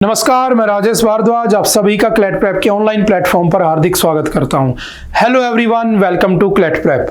नमस्कार, मैं राजेश भारद्वाज आप सभी का क्लैट प्रेप के ऑनलाइन प्लेटफॉर्म पर हार्दिक स्वागत करता हूं। Hello everyone, welcome to CLAT prep.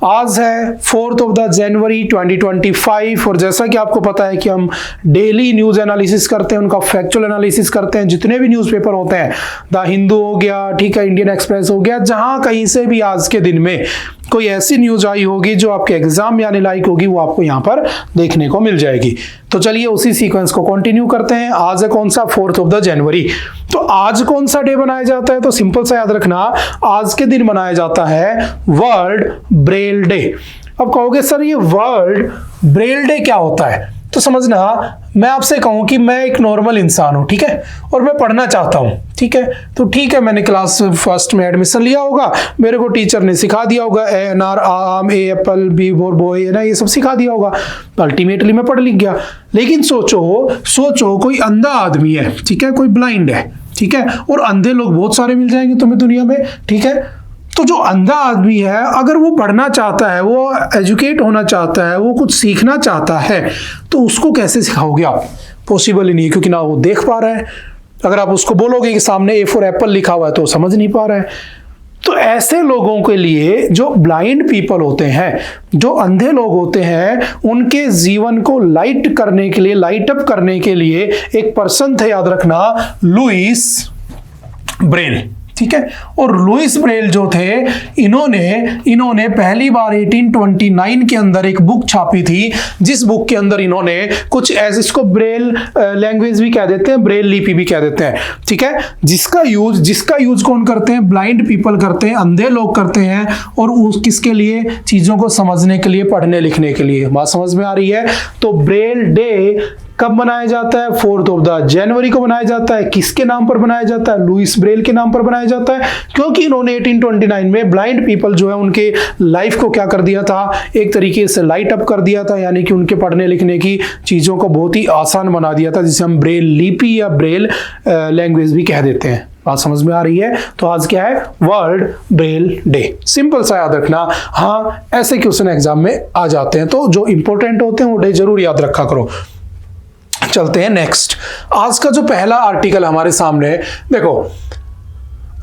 आज है 4 जनवरी 2025 और जैसा कि आपको पता है कि हम डेली न्यूज़ एनालिसिस करते हैं, उनका फैक्चुअल एनालिसिस करते हैं। जितने भी न्यूज़पेपर होते हैं, द हिंदू हो गया, ठीक है, इंडियन एक्सप्रेस हो गया, जहां कहीं से भी आज के दिन में कोई ऐसी न्यूज़ आई होगी जो आपके एग्जाम में आने लायक होगी, वो आपको यहाँ पर देखने को मिल जाएगी। तो चलिए उसी सीक्वेंस को कंटिन्यू करते हैं। आज है कौन सा 4 जनवरी। तो आज कौन सा डे मनाया जाता है, तो सिंपल सा याद रखना, आज के दिन मनाया जाता है वर्ल्ड ब्रेल डे। अब कहोगे सर ये वर्ल्ड ब्रेल डे क्या होता है, तो समझना, मैं आपसे कहूं कि मैं एक नॉर्मल इंसान हूं, ठीक है, और मैं पढ़ना चाहता हूं, ठीक है, तो ठीक है, मैंने क्लास फर्स्ट में एडमिशन लिया होगा, मेरे को टीचर ने सिखा दिया होगा ए अनार आम ए एप्पल बी बोर बॉय ना, ये सब सिखा दिया होगा, अल्टीमेटली मैं पढ़ लिख गया। लेकिन सोचो कोई अंधा आदमी है, ठीक है, कोई ब्लाइंड है, ठीक है, और अंधे लोग बहुत सारे मिल जाएंगे तुम्हें दुनिया में, ठीक है। तो जो अंधा आदमी है, अगर वो पढ़ना चाहता है, वो एजुकेट होना चाहता है, वो कुछ सीखना चाहता है, तो उसको कैसे सिखाओगे आप? पॉसिबल ही नहीं है, क्योंकि ना वो देख पा रहा है। अगर आप उसको बोलोगे कि सामने ए फॉर एप्पल लिखा हुआ है, तो वो समझ नहीं पा रहा है। तो ऐसे लोगों के लिए, जो ब्लाइंड पीपल होते हैं, जो अंधे लोग होते हैं, उनके जीवन को लाइट करने के लिए, लाइट अप करने के लिए एक पर्सन थे, याद रखना, लुइस ब्रेल, ठीक है। और लुइस ब्रेल जो थे, इन्होंने पहली बार 1829 के अंदर एक बुक छापी थी, जिस बुक के अंदर इन्होंने कुछ ऐसे, इसको ब्रेल लैंग्वेज भी कह देते हैं, ब्रेल लिपि भी कह देते हैं, ठीक है, जिसका यूज कौन करते हैं? ब्लाइंड पीपल करते हैं, अंधे लोग करते हैं। और उस किसके लिए? चीजों को समझने के लिए, पढ़ने लिखने के लिए। बात समझ में आ रही है? तो ब्रेल डे कब मनाया जाता है? 4 जनवरी को मनाया जाता है। किसके नाम पर बनाया जाता है? लुइस ब्रेल के नाम पर बनाया जाता है, क्योंकि इन्होंने 1829 में ब्लाइंड पीपल जो है, उनके लाइफ को क्या कर दिया था? एक तरीके से लाइट अप कर दिया था, यानी कि उनके पढ़ने लिखने की चीजों को बहुत ही आसान बना दिया था, जिसे हम ब्रेल लिपि या ब्रेल लैंग्वेज भी कह देते हैं। बात समझ में आ रही है? तो आज क्या है? World Braille day. सिंपल सा याद रखना। हाँ, ऐसे क्वेश्चन एग्जाम में आ जाते हैं, तो जो इंपॉर्टेंट होते हैं वो डे जरूर याद रखा करो। चलते हैं नेक्स्ट। आज का जो पहला आर्टिकल हमारे सामने है, देखो,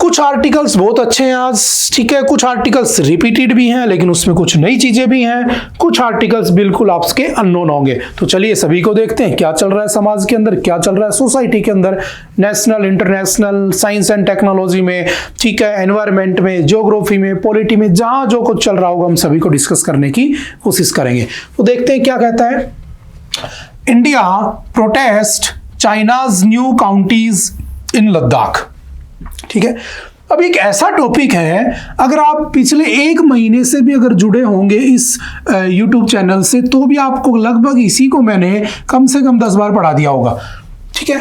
कुछ आर्टिकल्स बहुत अच्छे हैं आज, ठीक है, कुछ आर्टिकल्स रिपीटेड भी हैं, लेकिन उसमें कुछ नई चीजें भी हैं, कुछ आर्टिकल्स बिल्कुल आपके अननोन होंगे। तो चलिए सभी को देखते हैं, क्या चल रहा है समाज के अंदर, क्या चल रहा है सोसाइटी के अंदर, national, international, science and technology में, ठीक है, एनवायरमेंट में, ज्योग्राफी में, पॉलिटी में, जहां जो कुछ चल रहा होगा, हम सभी को डिस्कस करने की कोशिश करेंगे। तो देखते हैं क्या कहता है। India protest China's new counties in Ladakh, ठीक है। अब एक ऐसा टॉपिक है, अगर आप पिछले 1 महीने से भी अगर जुड़े होंगे इस YouTube चैनल से, तो भी आपको लगभग इसी को मैंने कम से कम 10 बार पढ़ा दिया होगा, ठीक है।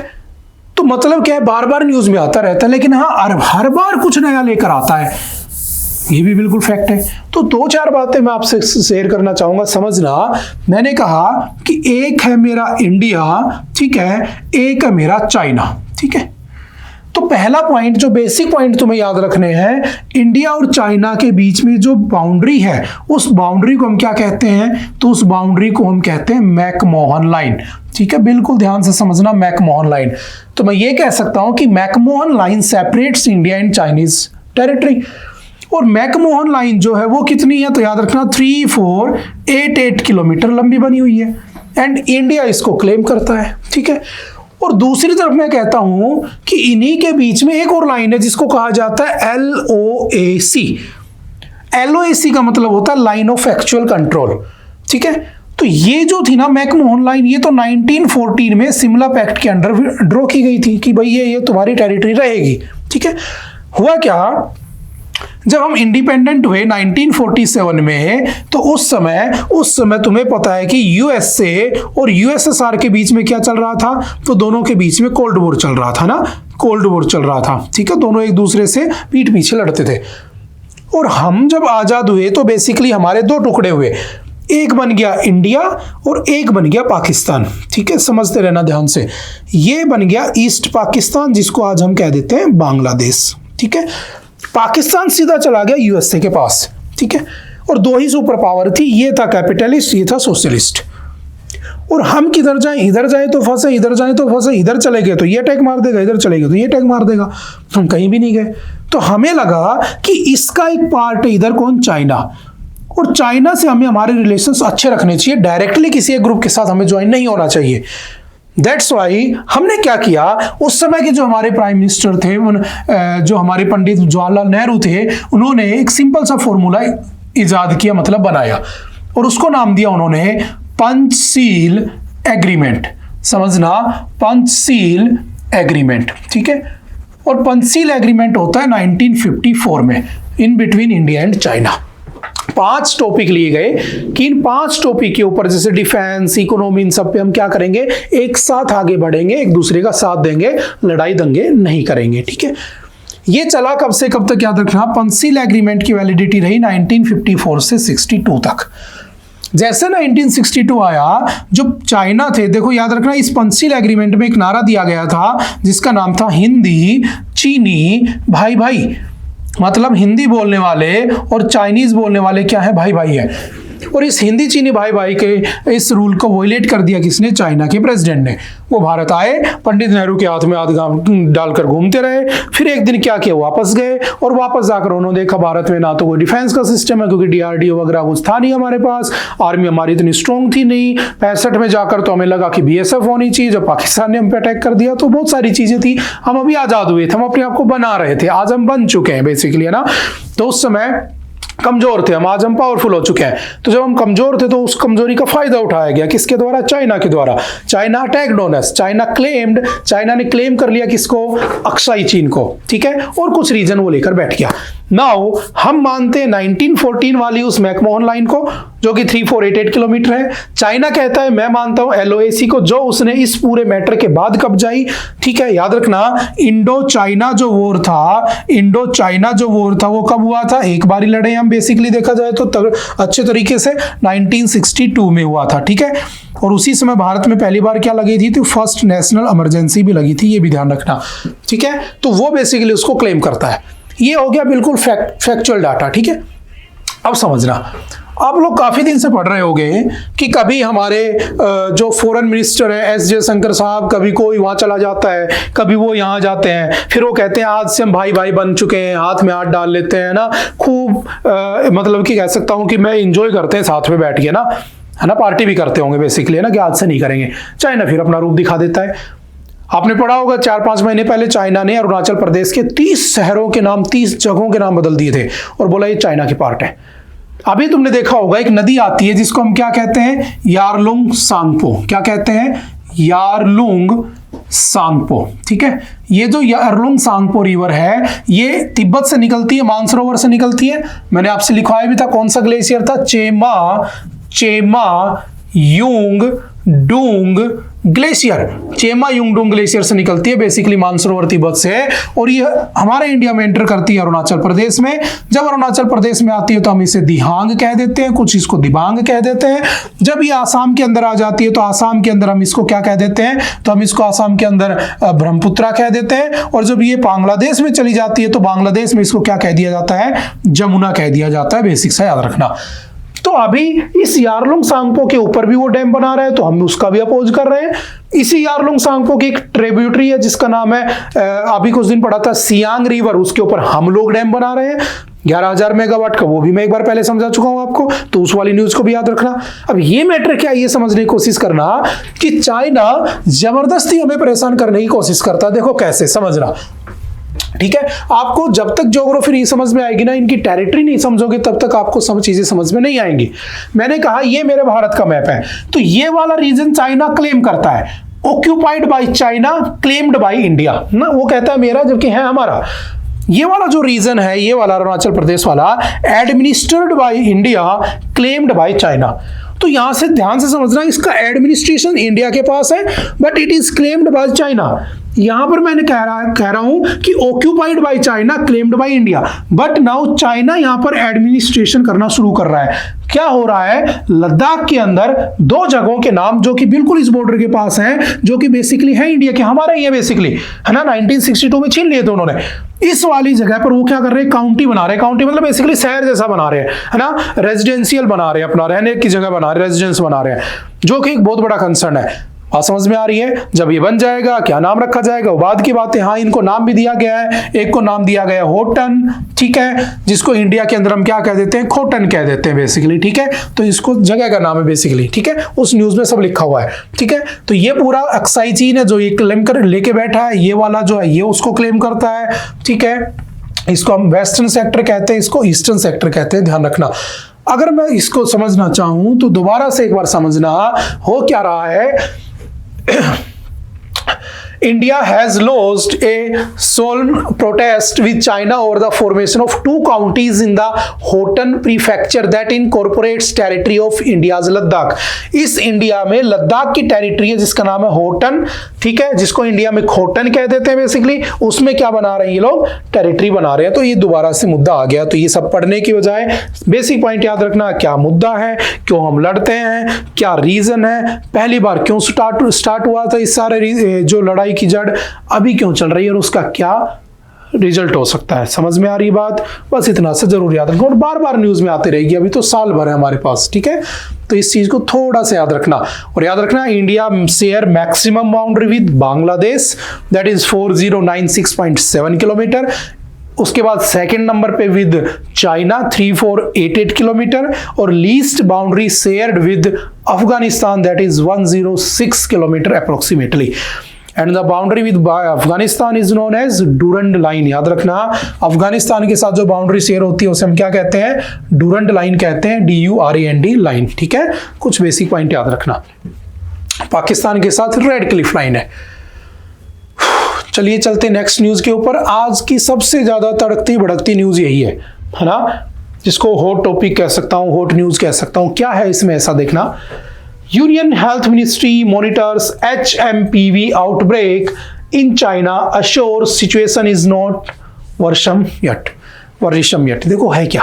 तो मतलब क्या है, बार बार न्यूज में आता रहता है, लेकिन हाँ, हर बार कुछ नया लेकर आता है, ये भी बिल्कुल फैक्ट है। तो 2-4 बातें मैं आपसे शेयर करना चाहूंगा, समझना। मैंने कहा कि एक है मेरा इंडिया, ठीक है, एक है मेरा चाइना, ठीक है। तो पहला पॉइंट, जो बेसिक पॉइंट तुम्हें याद रखने हैं, इंडिया और चाइना के बीच में जो बाउंड्री है, उस बाउंड्री को हम क्या कहते हैं? तो उस बाउंड्री को हम कहते हैं मैकमोहन लाइन, ठीक है, बिल्कुल ध्यान से समझना, मैकमोहन लाइन। तो मैं ये कह सकता हूं कि McMahon line separates India and Chinese territory. और मैकमोहन लाइन जो है वो कितनी है? तो याद रखना 3488 किलोमीटर लंबी बनी हुई है, एंड इंडिया इसको क्लेम करता है, ठीक है। और दूसरी तरफ मैं कहता हूं कि इन्हीं के बीच में एक और लाइन है, जिसको कहा जाता है LOAC। LOAC का मतलब होता है लाइन ऑफ एक्चुअल कंट्रोल, ठीक है। तो ये जो थी ना मैकमोहन लाइन, ये तो 1914 में शिमला पैक्ट के अंडर ड्रॉ की गई थी कि भाई ये तुम्हारी टेरिटरी रहेगी, ठीक है। हुआ क्या, जब हम इंडिपेंडेंट हुए 1947 में, तो उस समय तुम्हें पता है कि USA और USSR के बीच में क्या चल रहा था? तो दोनों के बीच में कोल्ड वॉर चल रहा था ना, कोल्ड वॉर चल रहा था, ठीक है। दोनों एक दूसरे से पीठ पीछे लड़ते थे। और हम जब आजाद हुए, तो बेसिकली हमारे 2 टुकड़े हुए, एक बन गया इंडिया और एक बन गया पाकिस्तान, ठीक है, समझते रहना ध्यान से। ये बन गया ईस्ट पाकिस्तान, जिसको आज हम कह देते हैं बांग्लादेश, ठीक है। पाकिस्तान सीधा चला गया USA के पास, ठीक है। और 2 ही सुपर पावर थी, ये था कैपिटलिस्ट, ये था सोशलिस्ट। और हम किधर जाएं, इधर जाए तो फंसे, इधर जाए तो फंसे, इधर चले गए तो ये अटैक मार देगा, इधर चले गए तो ये अटैक मार देगा, हम कहीं भी नहीं गए। तो हमें लगा कि इसका एक पार्ट है इधर कौन, चाइना, और चाइना से हमें हमारे रिलेशंस अच्छे रखने चाहिए, डायरेक्टली किसी एक ग्रुप के साथ हमें ज्वाइन नहीं होना चाहिए। दैट्स वाई हमने क्या किया, उस समय के जो हमारे प्राइम मिनिस्टर थे, जो हमारे पंडित जवाहरलाल नेहरू थे, उन्होंने एक सिंपल सा फॉर्मूला इजाद किया, मतलब बनाया, और उसको नाम दिया उन्होंने पंचशील एग्रीमेंट। समझना, पंचशील एग्रीमेंट, ठीक है। और पंचशील एग्रीमेंट होता है 1954 में in between India and China. 5 topic लिए गए कि इन 5 टॉपिक के ऊपर, जैसे डिफेंस, इकोनॉमी, इन सब पे हम क्या करेंगे, एक साथ आगे बढ़ेंगे, एक दूसरे का साथ देंगे, लड़ाई दंगे नहीं करेंगे, ठीक है। ये चला कब से कब तक याद रखना, पंचशील एग्रीमेंट की वैलिडिटी रही 1954 से 62 तक। जैसे 1962 आया, जो चाइना थे, देखो याद रखना, इस पंचशील एग्रीमेंट में एक नारा दिया गया था जिसका नाम था हिंदी चीनी भाई भाई, मतलब हिंदी बोलने वाले और चाइनीज बोलने वाले क्या है, भाई भाई है। और इस हिंदी चीनी भाई भाई के इस रूल को वोलेट कर दिया किसने, चाइना के प्रेसिडेंट ने। वो भारत आए, पंडित नेहरू के हाथ में हाथ डालकर घूमते रहे, फिर एक दिन क्या किया, वापस गए, और वापस जाकर उन्होंने देखा भारत में ना तो कोई डिफेंस का सिस्टम है, क्योंकि डीआरडीओ वगैरह कुछ था नहीं हमारे पास, आर्मी हमारी इतनी स्ट्रॉन्ग थी नहीं। 65 में जाकर तो हमें लगा कि बीएसएफ होनी चाहिए, जब पाकिस्तान ने हम पे अटैक कर दिया तो बहुत सारी चीजें थी, हम अभी आजाद हुए थे, हम अपने आप को बना रहे थे, आज हम बन चुके हैं बेसिकली, है ना। तो उस समय कमजोर थे हम, आज हम पावरफुल हो चुके हैं। तो जब हम कमजोर थे तो उस कमजोरी का फायदा उठाया गया, किसके द्वारा, चाइना के द्वारा। China attacked on us, China claimed, China ने क्लेम कर लिया किसको, अक्साई चीन को, ठीक है, और कुछ रीजन वो लेकर बैठ गया। नाउ हम मानते हैं 1914 वाली उस मैकमोहन लाइन को, जो कि 3488 किलोमीटर है। चाइना कहता है, मैं मानता हूं LOAC को, जो उसने इस पूरे मैटर के बाद कब्जाई, ठीक है। याद रखना, इंडो चाइना जो वॉर था, इंडो चाइना जो वॉर था वो कब हुआ था, एक बार ही लड़े हम, बेसिकली देखा जाए तो अच्छे तरीके से 1962 में हुआ था, ठीक है। और उसी समय भारत में पहली बार क्या लगी थी, तो फर्स्ट नेशनल इमरजेंसी भी लगी थी, ये भी ध्यान रखना, ठीक है। तो वो बेसिकली उसको क्लेम करता है। ये हो गया बिल्कुल फैक्चुअल डाटा, ठीक है। अब समझना, आप लोग काफी दिन से पढ़ रहे होंगे कि कभी हमारे जो फॉरेन मिनिस्टर है एस जयशंकर साहब, कभी कोई वहां चला जाता है, कभी वो यहाँ जाते हैं, फिर वो कहते हैं आज से हम भाई भाई बन चुके हैं, हाथ में हाथ डाल लेते हैं ना, खूब मतलब कि कह सकता हूं कि मैं इंजॉय करते हैं साथ में बैठ के ना, है ना, पार्टी भी करते होंगे बेसिकली, है ना, कि आज से नहीं करेंगे। चाइना फिर अपना रूप दिखा देता है। आपने पढ़ा होगा 4-5 महीने पहले चाइना ने अरुणाचल प्रदेश के 30 शहरों के नाम, 30 जगहों के नाम बदल दिए थे और बोला ये चाइना की पार्ट है। अभी तुमने देखा होगा एक नदी आती है जिसको हम क्या कहते हैं, यारलुंग सांगपो। क्या कहते हैं, यारलुंग सांगपो, ठीक है। ये जो यारलुंग सांगपो रिवर है, ये तिब्बत से निकलती है, मानसरोवर से निकलती है। मैंने आपसे लिखवाया भी था कौन सा ग्लेशियर था, Chema Jung डूंग glacier, Chema Yungdung glacier से निकलती है बेसिकली मानसरोवर तिब्बत से, और ये हमारे इंडिया में एंटर करती है अरुणाचल प्रदेश में। जब अरुणाचल प्रदेश में आती है तो हम इसे दिहांग कह देते हैं, कुछ इसको दिबांग कह देते हैं। जब ये आसाम के अंदर आ जाती है तो आसाम के अंदर हम इसको क्या कह देते हैं, तो हम इसको आसाम के अंदर ब्रह्मपुत्रा कह देते हैं। और जब ये बांग्लादेश में चली जाती है तो बांग्लादेश में इसको क्या कह दिया जाता है, जमुना कह दिया जाता है, बेसिक सा याद रखना। तो अभी इस यारलुंग सांगपो के ऊपर भी वो डैम बना रहे हैं, तो हम उसका भी अपोज कर रहे हैं। इसी यारलुंग सांगपो की एक ट्रिब्यूटरी है जिसका नाम है, अभी कुछ दिन पढ़ा था, सियांग रिवर, उसके ऊपर हम लोग डैम बना रहे हैं 11,000 मेगावाट का, वो भी मैं एक बार पहले समझा चुका हूं आपको, तो उस वाली न्यूज को भी याद रखना। अब ये मैटर क्या, ये समझने की कोशिश करना कि चाइना जबरदस्ती हमें परेशान करने की कोशिश करता है। देखो कैसे, समझना, ठीक है। आपको जब तक ज्योग्राफी नहीं समझ में आएगी ना, इनकी टेरिटरी नहीं समझोगे, तब तक आपको सब चीजें समझ में नहीं आएंगी। मैंने कहा ये मेरे भारत का मैप है, तो ये वाला रीजन चाइना क्लेम करता है, occupied by China, claimed by India ना, वो कहता है मेरा जबकि है हमारा। ये वाला जो रीजन है, ये वाला अरुणाचल प्रदेश वाला, administered by India, claimed by China. तो यहां से ध्यान से समझना, इसका एडमिनिस्ट्रेशन इंडिया के पास है, but it is claimed by China. यहां पर मैंने कह रहा हूं कि occupied by China, claimed by India, but now China यहां पर एडमिनिस्ट्रेशन करना शुरू कर रहा है। क्या हो रहा है, लद्दाख के अंदर दो जगहों के नाम जो कि बिल्कुल इस बॉर्डर के पास हैं, जो कि बेसिकली है इंडिया के, हमारे ही है बेसिकली, है ना, 1962 में छीन लिए थे उन्होंने। इस वाली जगह पर वो क्या कर रहे हैं, काउंटी बना रहे हैं। काउंटी मतलब बेसिकली शहर जैसा बना रहे हैं, है ना, रेजिडेंशियल बना रहे हैं, अपना रहने की जगह बना रहे हैं, रेजिडेंस बना रहे हैं, जो कि एक बहुत बड़ा कंसर्न है। बात समझ में आ रही है? जब ये बन जाएगा क्या नाम रखा जाएगा वो बाद की बात है। हाँ, इनको नाम भी दिया गया है, एक को नाम दिया गया है होटन, ठीक है, जिसको इंडिया के अंदर हम क्या कह देते हैं, खोटन कह देते हैं बेसिकली, ठीक है। तो इसको जगह का नाम है बेसिकली, ठीक है, उस न्यूज में सब लिखा हुआ है, ठीक है। तो ये पूरा अक्साई चीन है जो ये क्लेम कर लेके बैठा है, ये वाला जो है ये उसको क्लेम करता है, ठीक है। इसको हम वेस्टर्न सेक्टर कहते हैं, इसको ईस्टर्न सेक्टर कहते हैं, ध्यान रखना। अगर मैं इसको समझना चाहूं तो दोबारा से एक बार समझना, हो क्या रहा है, India has lodged a solemn protest with China over the formation of two counties in the Hotan prefecture that incorporates territory of India's Ladakh। इस इंडिया में लद्दाख की टेरिटरी है जिसका नाम है होटन, ठीक है, जिसको इंडिया में खोटन कह देते हैं बेसिकली। उसमें क्या बना रहे हैं ये लोग, टेरिटरी बना रहे हैं। तो ये दोबारा से मुद्दा आ गया। तो ये सब पढ़ने की बजाय बेसिक पॉइंट याद रखना, क्या मुद्दा है, क्यों हम लड़ते हैं, क्या रीजन है, पहली बार क्यों स्टार्ट हुआ था इस सारे जो लड़ाई की जड़ अभी क्यों चल रही है और उसका क्या रिजल्ट हो सकता है। समझ में आ रही बात? बस इतना सा जरूर याद रखना, और बार बार न्यूज में आती रहेगी, अभी तो साल भर है हमारे पास, ठीक है। तो इस चीज को थोड़ा सा याद रखना। और याद रखना, India share maximum boundary with Bangladesh, that is 4096.7 kilometre. उसके बाद सेकंड नंबर पे विद चाइना 3488 किलोमीटर, और least boundary shared with Afghanistan, that is 106 kilometre approximately. And the boundary with Afghanistan is known as Durand line. याद रखना, अफगानिस्तान के साथ जो बाउंड्री शेयर होती है उसे हम क्या कहते हैं, डूरंड लाइन कहते हैं, DURAND लाइन, ठीक है। कुछ बेसिक पॉइंट याद रखना। पाकिस्तान के साथ रेड क्लिफ लाइन है। चलिए चलते नेक्स्ट न्यूज के ऊपर। आज की सबसे ज्यादा तड़कती भड़कती न्यूज यही है ना, जिसको हॉट टॉपिक कह सकता हूं, हॉट न्यूज कह सकता हूं। क्या है इसमें, ऐसा देखना, union health ministry monitors HMPV outbreak in China, assures situation is not worrisome yet. देखो है क्या,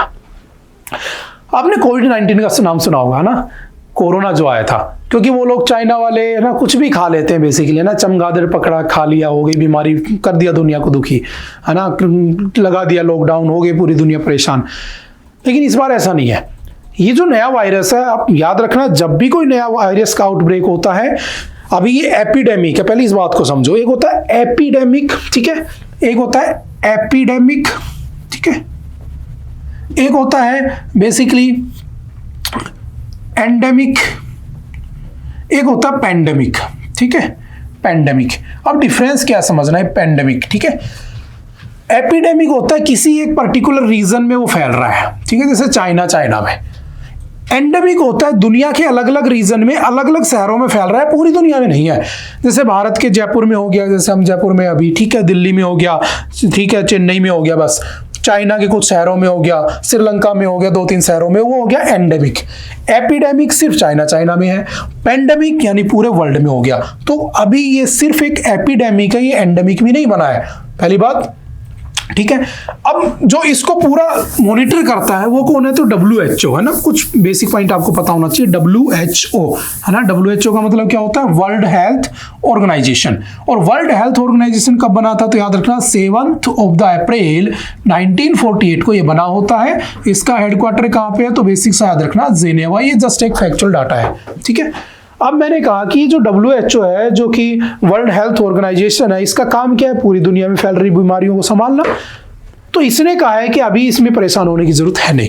आपने कोविड-19 का नाम सुना होगा ना, कोरोना जो आया था, क्योंकि वो लोग चाइना वाले है ना कुछ भी खा लेते हैं बेसिकली, है ना, चमगादड़ पकड़ा, खा लिया, हो गई बीमारी, कर दिया दुनिया को दुखी, है ना, लगा दिया लॉकडाउन, हो गई पूरी दुनिया परेशान। लेकिन इस बार ऐसा नहीं है। ये जो नया वायरस है, आप याद रखना, जब भी कोई नया वायरस का आउटब्रेक होता है, अभी ये एपिडेमिक है, पहले इस बात को समझो। एक होता है एपिडेमिक, ठीक है, एक होता है एपिडेमिक, ठीक है, एक होता है बेसिकली एंडेमिक, एक होता है पेंडेमिक, ठीक है, पेंडेमिक। अब डिफरेंस क्या समझना है, पेंडेमिक, ठीक है। एपिडेमिक होता है किसी एक पर्टिकुलर रीजन में वो फैल रहा है, ठीक है, जैसे चाइना में। एंडेमिक होता है दुनिया के अलग अलग रीजन में, अलग अलग शहरों में फैल रहा है, पूरी दुनिया में नहीं है। जैसे भारत के जयपुर में हो गया, जैसे हम जयपुर में अभी, ठीक है, दिल्ली में हो गया, ठीक है, चेन्नई में हो गया, बस। चाइना के कुछ शहरों में हो गया, श्रीलंका में हो गया, 2-3 शहरों में, वो हो गया एंडेमिक। एपिडेमिक सिर्फ चाइना में है, पेंडेमिक यानी पूरे वर्ल्ड में हो गया। तो अभी ये सिर्फ एक एपिडेमिक है, ये एंडेमिक भी नहीं बना है, पहली बात, ठीक है। अब जो इसको पूरा मॉनिटर करता है वो कौन है, तो WHO है ना। कुछ बेसिक पॉइंट आपको पता होना चाहिए, WHO है ना। WHO का मतलब क्या होता है, वर्ल्ड हेल्थ ऑर्गेनाइजेशन। और वर्ल्ड हेल्थ ऑर्गेनाइजेशन कब बना था, तो याद रखना 7 अप्रैल 1948 को ये बना होता है। इसका हेडक्वार्टर कहाँ पे है, तो बेसिक से याद रखना जेनेवा। ये जस्ट एक फैक्चुअल डाटा है, ठीक है। अब मैंने कहा कि जो WHO है, जो कि वर्ल्ड हेल्थ ऑर्गेनाइजेशन है, इसका काम क्या है, पूरी दुनिया में फैल रही बीमारियों को संभालना। तो इसने कहा है कि अभी इसमें परेशान होने की जरूरत है नहीं,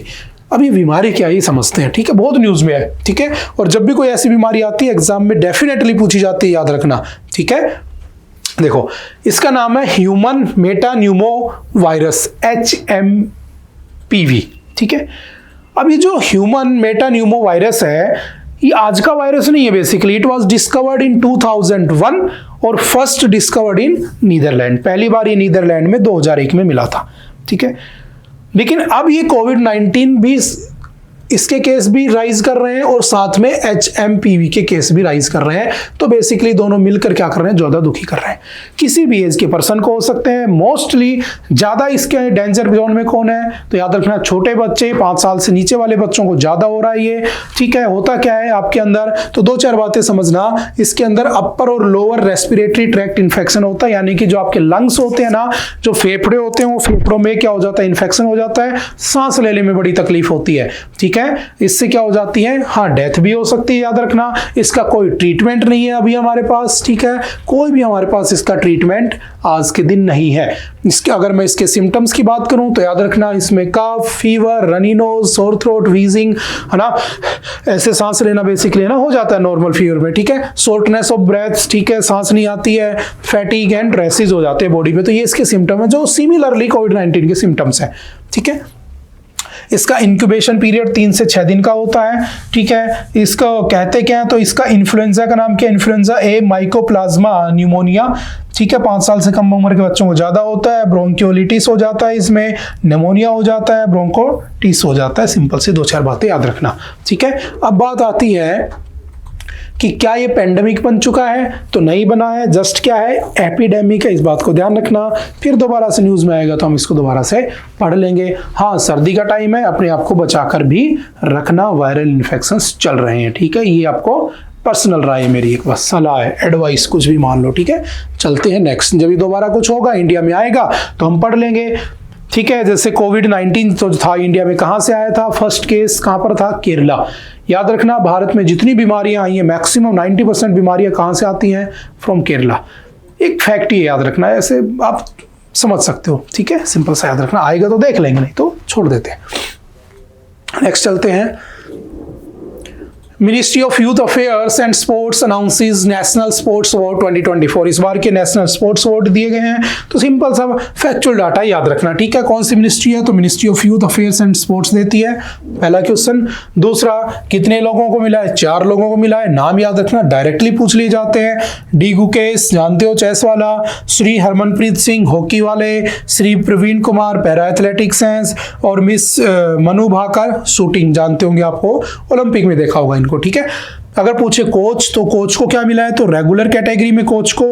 अभी बीमारी क्या है ये समझते हैं, ठीक है। बहुत न्यूज में है, ठीक है। और जब भी कोई ऐसी बीमारी आती है एग्जाम में डेफिनेटली पूछी जाती है, याद रखना, ठीक है। देखो, इसका नाम है ह्यूमन मेटान्यूमो वायरस, HMPV, ठीक है। अब ये जो ह्यूमन मेटान्यूमो वायरस है, ये आज का वायरस नहीं है basically. It was discovered in 2001 और फर्स्ट डिस्कवर्ड इन नीदरलैंड। पहली बार ये नीदरलैंड में 2001 में मिला था, ठीक है। लेकिन अब ये कोविड-19 भी इसके केस भी राइज कर रहे हैं और साथ में HMPV के केस भी राइज कर रहे हैं। तो बेसिकली दोनों मिलकर क्या कर रहे हैं, ज्यादा दुखी कर रहे हैं। किसी भी एज के पर्सन को हो सकते हैं। मोस्टली ज्यादा इसके डेंजर जोन में कौन है, तो याद रखना छोटे बच्चे, 5 साल से नीचे वाले बच्चों को ज्यादा हो रहा है ये। ठीक है, होता क्या है आपके अंदर, तो 2-4 बातें समझना। इसके अंदर अपर और लोअर रेस्पिरेटरी ट्रैक्ट इन्फेक्शन होता है, यानी कि जो आपके लंग्स होते हैं ना, जो फेफड़े होते हैं, वो फेफड़ों में क्या हो जाता है, इन्फेक्शन हो जाता है, सांस लेने में बड़ी तकलीफ होती है। ठीक है, इससे क्या हो जाती है, हाँ डेथ भी हो सकती है। याद रखना इसका कोई ट्रीटमेंट नहीं है अभी हमारे पास। ठीक है, कोई भी हमारे पास इसका ट्रीटमेंट आज के दिन नहीं है। इसके अगर मैं इसके सिम्टम्स की बात करूं तो याद रखना इसमें cough, fever, runny nose, sore throat, wheezing, है ना, ऐसे सांस लेना बेसिकली ना हो जाता है नॉर्मल फीवर में। ठीक है, शॉर्टनेस ऑफ ब्रेथ, ठीक है, सांस नहीं आती है, फैटिग एंड रैशेस हो जाते हैं बॉडी पे। तो ये इसके सिम्टम है जो सिमिलरली कोविड-19 के सिम्टम्स हैं। ठीक है, इसका इंक्यूबेशन पीरियड 3 से 6 दिन का होता है। ठीक है, इसको कहते क्या है, तो इसका इन्फ्लुएंजा का नाम क्या है, इन्फ्लुएंजा ए माइकोप्लाज्मा न्यूमोनिया। ठीक है, 5 साल से कम उम्र के बच्चों को ज्यादा होता है। ब्रोंकियोलिटिस हो जाता है, इसमें निमोनिया हो जाता है, ब्रोंकोटिस हो जाता है। सिंपल सी 2-4 बातें याद रखना। ठीक है, अब बात आती है कि क्या ये पेंडेमिक बन चुका है, तो नहीं बना है, जस्ट क्या है, एपिडेमिक है। इस बात को ध्यान रखना। फिर दोबारा से न्यूज में आएगा तो हम इसको दोबारा से पढ़ लेंगे। हाँ, सर्दी का टाइम है, अपने आप को बचाकर भी रखना, वायरल इन्फेक्शंस चल रहे हैं। ठीक है, ये आपको पर्सनल राय है मेरी, एक बस सलाह है, एडवाइस कुछ भी मान लो। ठीक है, चलते हैं नेक्स्ट। जब दोबारा कुछ होगा इंडिया में आएगा तो हम पढ़ लेंगे। ठीक है, जैसे कोविड-19 तो था इंडिया में, कहां से आया था, फर्स्ट केस कहां पर था, केरला। याद रखना भारत में जितनी बीमारियां आई हैं मैक्सिमम 90% बीमारियां कहां से आती हैं, फ्रॉम केरला। एक फैक्ट ही याद रखना है, ऐसे आप समझ सकते हो। ठीक है, सिंपल सा याद रखना, आएगा तो देख लेंगे, नहीं तो छोड़ देते हैं। नेक्स्ट चलते हैं। Ministry of youth affairs and sports announces national sports award 2024। इस बार के नेशनल स्पोर्ट्स अवार्ड दिए गए हैं। तो सिंपल सा फैक्चुअल डाटा याद रखना। ठीक है, कौन सी मिनिस्ट्री है, तो ministry of youth affairs and sports देती है, पहला क्वेश्चन। दूसरा, कितने लोगों को मिला है, 4 लोगों को मिला है। नाम याद रखना, डायरेक्टली पूछ लिए जाते हैं। डी गुकेश जानते हो, चेस वाला। श्री हरमनप्रीत सिंह हॉकी वाले। श्री प्रवीण कुमार पैरा एथलेटिक्स हैं। और मिस मनु भाकर शूटिंग जानते होंगे, आपको ओलंपिक में देखा होगा। ठीक है, अगर पूछे कोच, तो कोच को क्या मिला है, तो रेगुलर कैटेगरी में कोच को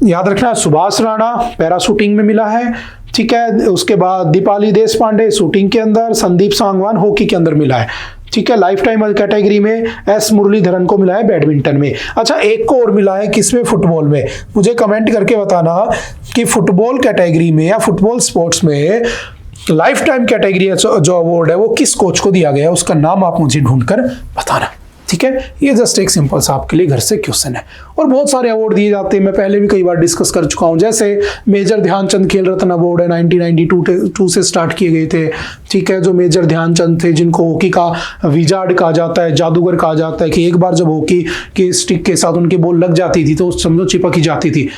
याद रखना सुभाष राणा पैरा शूटिंग में मिला है। ठीक है, उसके बाद दीपाली देश पांडे शूटिंग के अंदर, संदीप सांगवान हॉकी के अंदर मिला है। ठीक है, लाइफ टाइम कैटेगरी में एस मुरलीधरन को मिला है बैडमिंटन में। अच्छा, एक को और मिला है, किसमें, फुटबॉल में। मुझे कमेंट करके बताना कि फुटबॉल कैटेगरी में या फुटबॉल स्पोर्ट्स में लाइफ टाइम कैटेगरी जो अवार्ड है वो किस कोच को दिया गया है, उसका नाम आप मुझे ढूंढकर बताना। ठीक है, ये जस्ट एक सिंपल सा आपके लिए घर से क्वेश्चन है। और बहुत सारे अवार्ड दिए जाते हैं, मैं पहले भी कई बार डिस्कस कर चुका हूं। जैसे मेजर ध्यानचंद खेल रत्न अवार्ड है, 1992 से स्टार्ट किए गए थे। ठीक है, जो मेजर ध्यानचंद थे, जिनको हॉकी का विजार्ड कहा जाता है, जादूगर कहा जाता है, कि एक बार जब हॉकी के स्टिक के साथ उनकी बॉल लग जाती थी तो समझो चिपक ही जाती थी।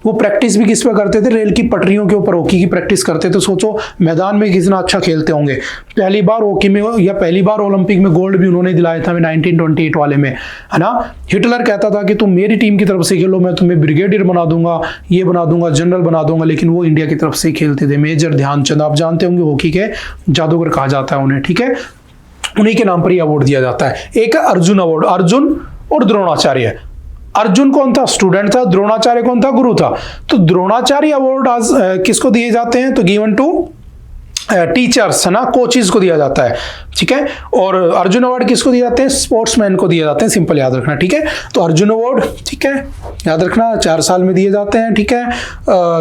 वो प्रैक्टिस भी किस पे करते थे, रेल की पटरियों के ऊपर हॉकी की प्रैक्टिस करते थे। सोचो मैदान में कितना अच्छा खेलते होंगे। पहली बार हॉकी में या पहली बार ओलंपिक में गोल्ड भी उन्होंने दिलाया था 1928 वाले में, है ना। हिटलर कहता था कि तुम मेरी टीम की तरफ से खेलो, मैं तुम्हें ब्रिगेडियर बना दूंगा, ये बना दूंगा, जनरल बना दूंगा, लेकिन वो इंडिया की तरफ से खेलते थे। मेजर ध्यानचंद आप जानते होंगे, हॉकी के जादूगर कहा जाता है उन्हें। ठीक है, उन्हीं के नाम पर यह अवार्ड दिया जाता है। एक अर्जुन अवार्ड, अर्जुन और द्रोणाचार्य। अर्जुन कौन था, स्टूडेंट था। द्रोणाचार्य कौन था, गुरु था। तो द्रोणाचार्य अवार्ड आज किसको दिए जाते हैं, तो गिवन टू टीचर्स, है ना, कोचेस को दिया जाता है। ठीक है, और अर्जुन अवार्ड किसको दिए जाते हैं, स्पोर्ट्समैन को दिए जाते हैं। सिंपल याद रखना। ठीक है, तो अर्जुन अवार्ड, ठीक है, याद रखना 4 साल में दिए जाते हैं। ठीक है,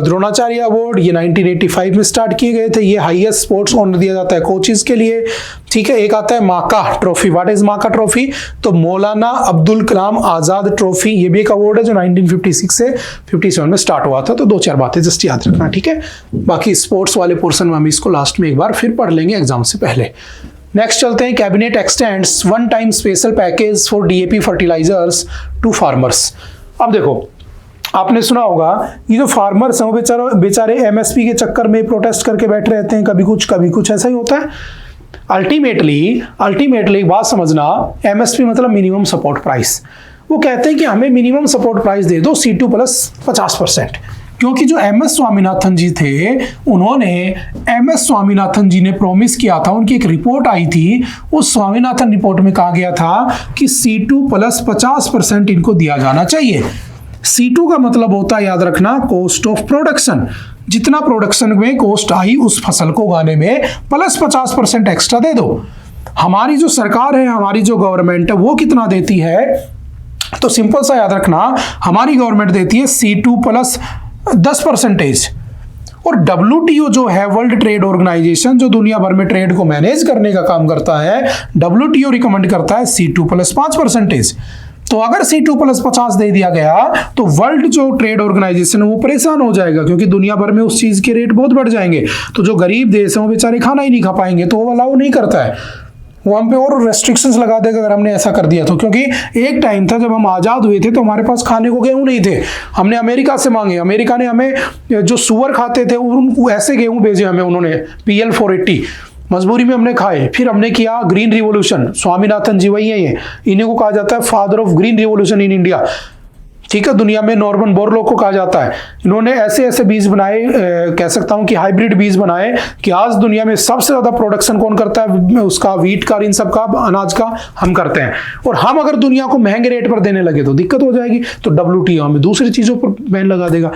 द्रोणाचार्य अवार्ड ये 1985 में स्टार्ट किए गए थे। ये हाईएस्ट स्पोर्ट्स ऑनर दिया जाता है कोचेस के लिए। ठीक है, एक आता है माका ट्रॉफी। व्हाट इज माका ट्रॉफी, तो मौलाना अब्दुल कलाम आजाद ट्रॉफी, ये भी एक अवार्ड है जो 1956 से 57 में स्टार्ट हुआ था। तो 2-4 बातें जस्ट याद रखना। ठीक है, बाकी स्पोर्ट्स वाले पोर्शन में हम इसको लास्ट में एक बार फिर पढ़ लेंगे एग्जाम से पहले। नेक्स्ट चलते हैं। Cabinet extends one time special package for DAP fertilisers to farmers. अब देखो, आपने सुना होगा ये जो फार्मर्स हैं वो बेचारे एमएसपी के चक्कर में प्रोटेस्ट करके बैठे रहते हैं, कभी कुछ ऐसा ही होता है। अल्टीमेटली बात समझना, एमएसपी मतलब मिनिमम सपोर्ट प्राइस। वो कहते हैं कि हमें मिनिमम सपोर्ट प्राइस दे दो C2 प्लस 50%। क्योंकि जो एमएस स्वामीनाथन जी थे, उन्होंने एमएस स्वामीनाथन जी ने प्रॉमिस किया था, उनकी एक रिपोर्ट आई थी, उस स्वामीनाथन रिपोर्ट में कहा गया था कि C2 प्लस 50% इनको दिया जाना चाहिए। C2 का मतलब होता है, याद रखना, कॉस्ट ऑफ प्रोडक्शन। जितना प्रोडक्शन में कॉस्ट आई उस फसल को उगाने में प्लस 50% एक्स्ट्रा दे दो। हमारी जो सरकार है, हमारी जो गवर्नमेंट है, वो कितना देती है? तो सिंपल सा याद रखना, हमारी गवर्नमेंट देती है C2 प्लस 10%। और WTO जो है, वर्ल्ड ट्रेड ऑर्गेनाइजेशन, जो दुनिया भर में ट्रेड को मैनेज करने का काम करता है, WTO रिकमेंड करता है C2 प्लस 5%। तो अगर C2 प्लस 50 दे दिया गया तो वर्ल्ड जो ट्रेड ऑर्गेनाइजेशन है वो परेशान हो जाएगा, क्योंकि दुनिया भर में उस चीज के रेट बहुत बढ़ जाएंगे। तो जो गरीब देश हैं वो बेचारे खाना ही नहीं खा पाएंगे, तो वो अलाउ नहीं करता है, वो हम पे और रेस्ट्रिक्शंस लगा देगा अगर हमने ऐसा कर दिया तो। क्योंकि एक टाइम था जब हम आज़ाद हुए थे तो हमारे पास खाने को गेहूं नहीं थे, हमने अमेरिका से मांगे, अमेरिका ने हमें जो सुअर खाते थे उन ऐसे गेहूं भेजे हमें, उन्होंने PL 480, मजबूरी में हमने खाए। फिर हमने किया ग्रीन रिवॉल्यूशन, स्वामीनाथन जी वही है, ये इन्हीं को कहा जाता है father of green revolution in India, ठीक है, दुनिया में नॉर्मन बोरलॉग को कहा जाता है। इन्होंने ऐसे ऐसे बीज बनाए, कह सकता हूं कि हाइब्रिड बीज बनाए, कि आज दुनिया में सबसे ज्यादा प्रोडक्शन कौन करता है उसका, व्हीट का, इन सब का, अनाज का, हम करते हैं। और हम अगर दुनिया को महंगे रेट पर देने लगे तो दिक्कत हो जाएगी, तो WTO हमें दूसरी चीजों पर बैन लगा देगा।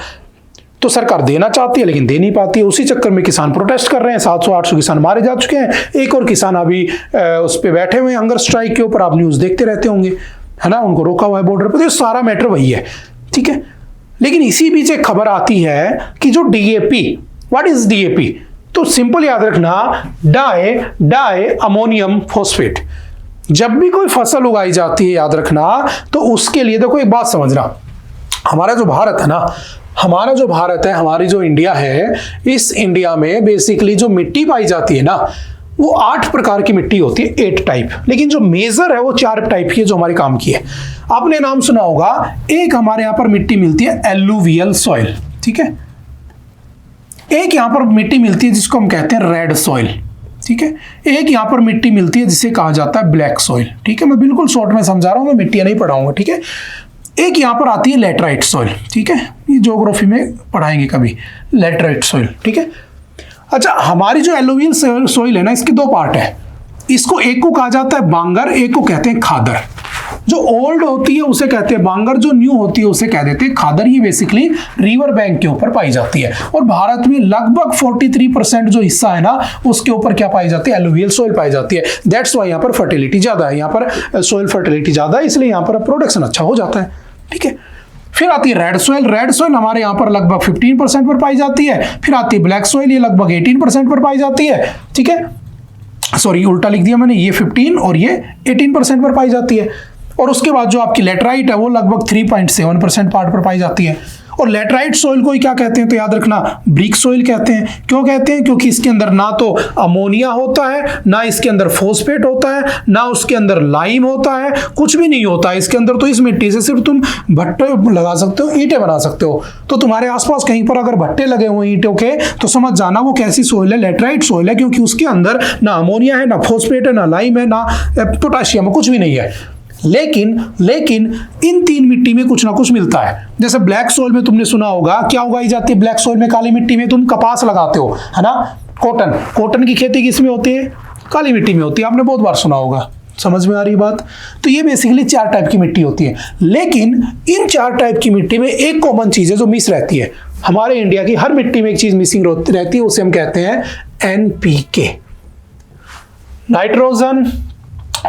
तो सरकार देना चाहती है लेकिन दे नहीं पाती है, उसी चक्कर में किसान प्रोटेस्ट कर रहे हैं। 700-800 किसान मारे जा चुके हैं, एक और किसान अभी उस पर बैठे हुए हैं हंगर स्ट्राइक के ऊपर, आप न्यूज देखते रहते होंगे, है ना, उनको रोका हुआ है बॉर्डर पर। तो सारा मैटर वही है, ठीक है। लेकिन इसी बीच एक खबर आती है कि जो DAP, व्हाट इज DAP? तो सिंपल याद रखना, डाई अमोनियम फॉस्फेट। जब भी कोई फसल उगाई जाती है, याद रखना, तो उसके लिए देखो एक बात समझना, हमारा जो भारत है ना, हमारा जो भारत है, हमारी जो इंडिया है, इस इंडिया में बेसिकली जो मिट्टी पाई जाती है ना, वो 8 प्रकार की मिट्टी होती है, 8 टाइप। लेकिन जो मेजर है वो 4 टाइप की है जो हमारे काम की है। आपने नाम सुना होगा, एक हमारे यहां पर मिट्टी मिलती है एलुवियल सॉइल, ठीक है। एक यहां पर मिट्टी मिलती है जिसको हम कहते हैं रेड सॉइल, ठीक है। एक यहां पर मिट्टी मिलती है जिसे कहा जाता है ब्लैक सॉइल, ठीक है। मैं बिल्कुल शॉर्ट में समझा रहा हूं, मैं मिट्टियां नहीं पढ़ाऊंगा, ठीक है। एक यहां पर आती है लैटराइट सॉइल, ठीक है, ये ज्योग्राफी में पढ़ाएंगे कभी, लैटराइट सॉइल, ठीक है। अच्छा, हमारी जो एलुवियल सॉइल है ना, इसके 2 पार्ट है। इसको एक को कहा जाता है बांगर, एक को कहते हैं खादर। जो ओल्ड होती है उसे कहते हैं बांगर, जो न्यू होती है उसे कह देते हैं खादर। ये बेसिकली रिवर बैंक के ऊपर पाई जाती है, और भारत में लगभग 43% जो हिस्सा है ना, उसके ऊपर क्या पाई जाती है? एलुवियल सॉइल पाई जाती है। दैट्स वाई यहाँ पर फर्टिलिटी ज्यादा है, यहाँ पर सॉइल फर्टिलिटी ज्यादा है, इसलिए यहाँ पर प्रोडक्शन अच्छा हो जाता है, ठीक है। फिर आती है रेड सॉइल। रेड सॉइल हमारे यहाँ पर लगभग 15% पर पाई जाती है। फिर आती है ब्लैक सॉइल, ये लगभग 18% पर पाई जाती है, ठीक है। सॉरी, उल्टा लिख दिया मैंने, ये 15 और ये 18% पर पाई जाती है। और उसके बाद जो आपकी लेटराइट है वो लगभग 3.7% पार्ट पर पाई जाती है। और लेटराइट सॉइल को ही क्या कहते हैं? तो याद रखना, ब्रिक सॉइल कहते हैं। क्यों कहते हैं? क्योंकि इसके अंदर ना तो अमोनिया होता है, ना इसके अंदर फॉस्फेट होता है, ना उसके अंदर लाइम होता है, कुछ भी नहीं होता है इसके अंदर। तो इस मिट्टी से सिर्फ तुम भट्टे लगा सकते हो, ईंटें बना सकते हो। तो तुम्हारे आसपास कहीं पर अगर भट्टे लगे हुए ईंटों के, तो समझ जाना वो कैसी सॉइल है, लेटराइट सॉइल है, क्योंकि उसके अंदर ना अमोनिया है, ना फॉस्फेट है, ना लाइम है, ना पोटाशियम है, कुछ भी नहीं है। लेकिन इन 3 मिट्टी में कुछ ना कुछ मिलता है। जैसे ब्लैक सॉइल में तुमने सुना होगा क्या उगाई जाती है ब्लैक सॉइल में? काली मिट्टी में तुम कपास लगाते हो, है ना। कॉटन की खेती किस में होती है? काली मिट्टी में होती है, आपने बहुत बार सुना होगा। समझ में आ रही बात? तो ये बेसिकली 4 टाइप की मिट्टी होती है। लेकिन इन 4 टाइप की मिट्टी में एक कॉमन चीज है जो मिस रहती है। हमारे इंडिया की हर मिट्टी में एक चीज मिसिंग रहती है, उसे हम कहते हैं NPK, नाइट्रोजन,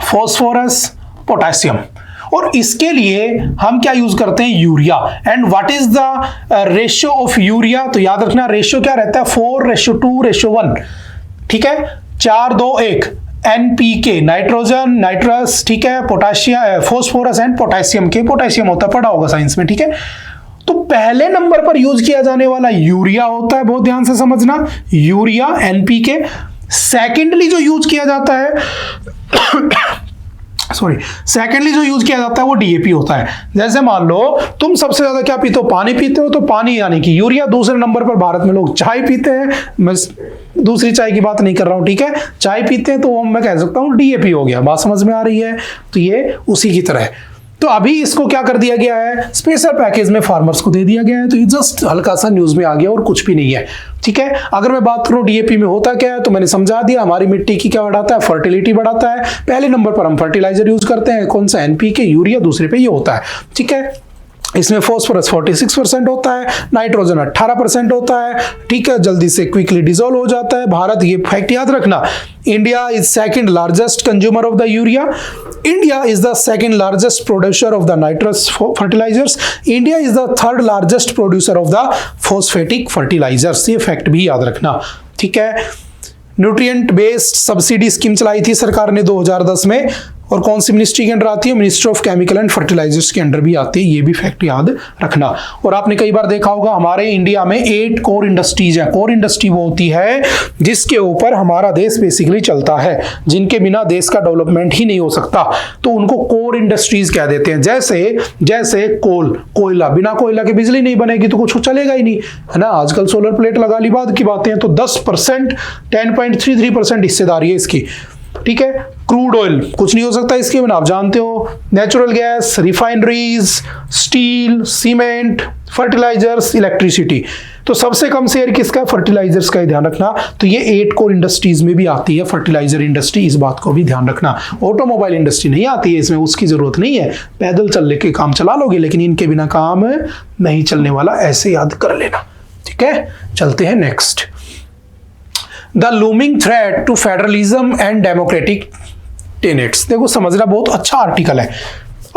फॉस्फोरस, पोटेशियम। और इसके लिए हम क्या यूज करते हैं? Urea. And what is the ratio of urea? तो याद रखना, रेशियो क्या रहता है? 4:2:1, ठीक है, 4:2:1। NPK, नाइट्रोजन, नाइट्रस, ठीक है, पोटाशियम, फॉस्फोरस एंड पोटेशियम के, पोटेशियम होता है, पढ़ा होगा साइंस में, ठीक है। तो पहले नंबर पर यूज किया जाने वाला यूरिया होता है, बहुत ध्यान से समझना, यूरिया, NPK। सेकेंडली जो यूज किया जाता है सेकेंडली जो यूज किया जाता है वो DAP होता है। जैसे मान लो तुम सबसे ज्यादा क्या पीते हो? पानी पीते हो, तो पानी यानी कि यूरिया। दूसरे नंबर पर भारत में लोग चाय पीते हैं, मैं दूसरी चाय की बात नहीं कर रहा हूं, ठीक है, चाय पीते हैं, तो मैं कह सकता हूं DAP हो गया। बात समझ में आ रही है? तो ये उसी की तरह है। तो अभी इसको क्या कर दिया गया है, स्पेशल पैकेज में फार्मर्स को दे दिया गया है। तो ये जस्ट हल्का सा न्यूज में आ गया और कुछ भी नहीं है, ठीक है। अगर मैं बात करूं डीएपी में होता क्या है, तो मैंने समझा दिया। हमारी मिट्टी की क्या बढ़ाता है, फर्टिलिटी बढ़ाता है। पहले नंबर पर हम फर्टिलाइजर यूज करते हैं, कौन सा, एनपीके, यूरिया, दूसरे पे ये होता है, ठीक है। इसमें फॉस्फोरस 46% होता है, नाइट्रोजन 18% होता है, ठीक है, जल्दी से क्विकली डिसॉल्व हो जाता है। भारत, ये फैक्ट याद रखना, India is second largest consumer of the urea, India is the second largest producer of the nitrous fertilisers, India is the third largest producer of the phosphatic fertilisers. ये fact भी याद रखना, ठीक है। न्यूट्रिएंट बेस्ड सब्सिडी स्कीम चलाई थी सरकार ने 2010 में, और कौन सी मिनिस्ट्री के अंडर आती है, ministry of chemical and fertilisers के अंडर भी आती है। ये भी फैक्ट याद रखना। और आपने कई बार देखा होगा हमारे इंडिया में 8 कोर इंडस्ट्रीज है। कोर इंडस्ट्री वो होती है जिसके ऊपर हमारा देश बेसिकली चलता है, जिनके बिना देश का डेवलपमेंट ही नहीं हो सकता, तो उनको कोर इंडस्ट्रीज कह देते हैं। जैसे कोयला, बिना कोयला के बिजली नहीं बनेगी तो कुछ चलेगा ही नहीं, है ना। आजकल सोलर प्लेट लगा ली, बाद की बातें हैं, तो 10% 10.33% हिस्सेदारी है इसकी, ठीक है। क्रूड ऑयल कुछ नहीं हो सकता इसके बिना, आप जानते हो। Natural gas, refineries, steel, cement, fertilisers, electricity. तो सबसे कम शेयर किसका, फर्टिलाइजर्स का ही ध्यान रखना। तो ये 8 कोर इंडस्ट्रीज में भी आती है फर्टिलाइजर इंडस्ट्री, इस बात को भी ध्यान रखना। ऑटोमोबाइल इंडस्ट्री नहीं आती है इसमें, उसकी जरूरत नहीं है, पैदल चल लेके काम चला लोगे, लेकिन इनके बिना काम नहीं चलने वाला, ऐसे याद कर लेना, ठीक है। चलते हैं next. The looming threat to federalism and democratic tenets. देखो समझना, बहुत अच्छा आर्टिकल है।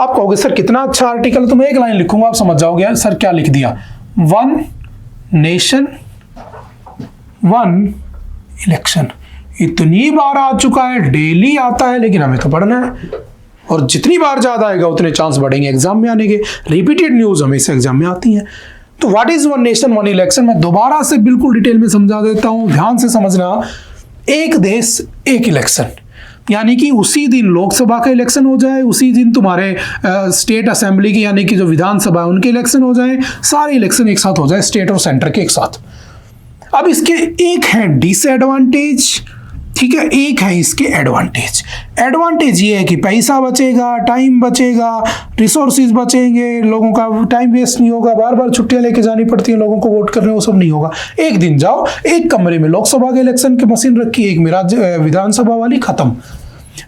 आप कहोगे सर कितना अच्छा आर्टिकल है, तो मैं एक लाइन लिखूंगा, आप समझ जाओगे सर क्या लिख दिया। 1 नेशन 1 इलेक्शन इतनी बार आ चुका है, डेली आता है, लेकिन हमें तो पढ़ना है, और जितनी बार ज्यादा आएगा उतने चांस बढ़ेंगे एग्जाम में आने के। रिपीटेड न्यूज हमेशा एग्जाम में आती है। तो व्हाट इज 1 नेशन 1 इलेक्शन, मैं दोबारा से बिल्कुल डिटेल में समझा देता हूं, ध्यान से समझना। एक देश एक इलेक्शन, यानी कि उसी दिन लोकसभा का इलेक्शन हो जाए, उसी दिन तुम्हारे स्टेट असेंबली की यानी कि जो विधानसभा है उनके इलेक्शन हो जाए, सारे इलेक्शन एक साथ हो जाए, स्टेट और सेंटर के एक साथ। अब इसके एक है डिसएडवांटेज, ठीक है, एक है इसके एडवांटेज। एडवांटेज ये है कि पैसा बचेगा, टाइम बचेगा, रिसोर्सेज बचेंगे, लोगों का टाइम वेस्ट नहीं होगा, बार बार छुट्टियां लेके जानी पड़ती हैं लोगों को वोट करने, वो सब नहीं होगा। एक दिन जाओ, एक कमरे में लोकसभा के इलेक्शन की मशीन रखी, एक में राज्य विधानसभा वाली, खत्म।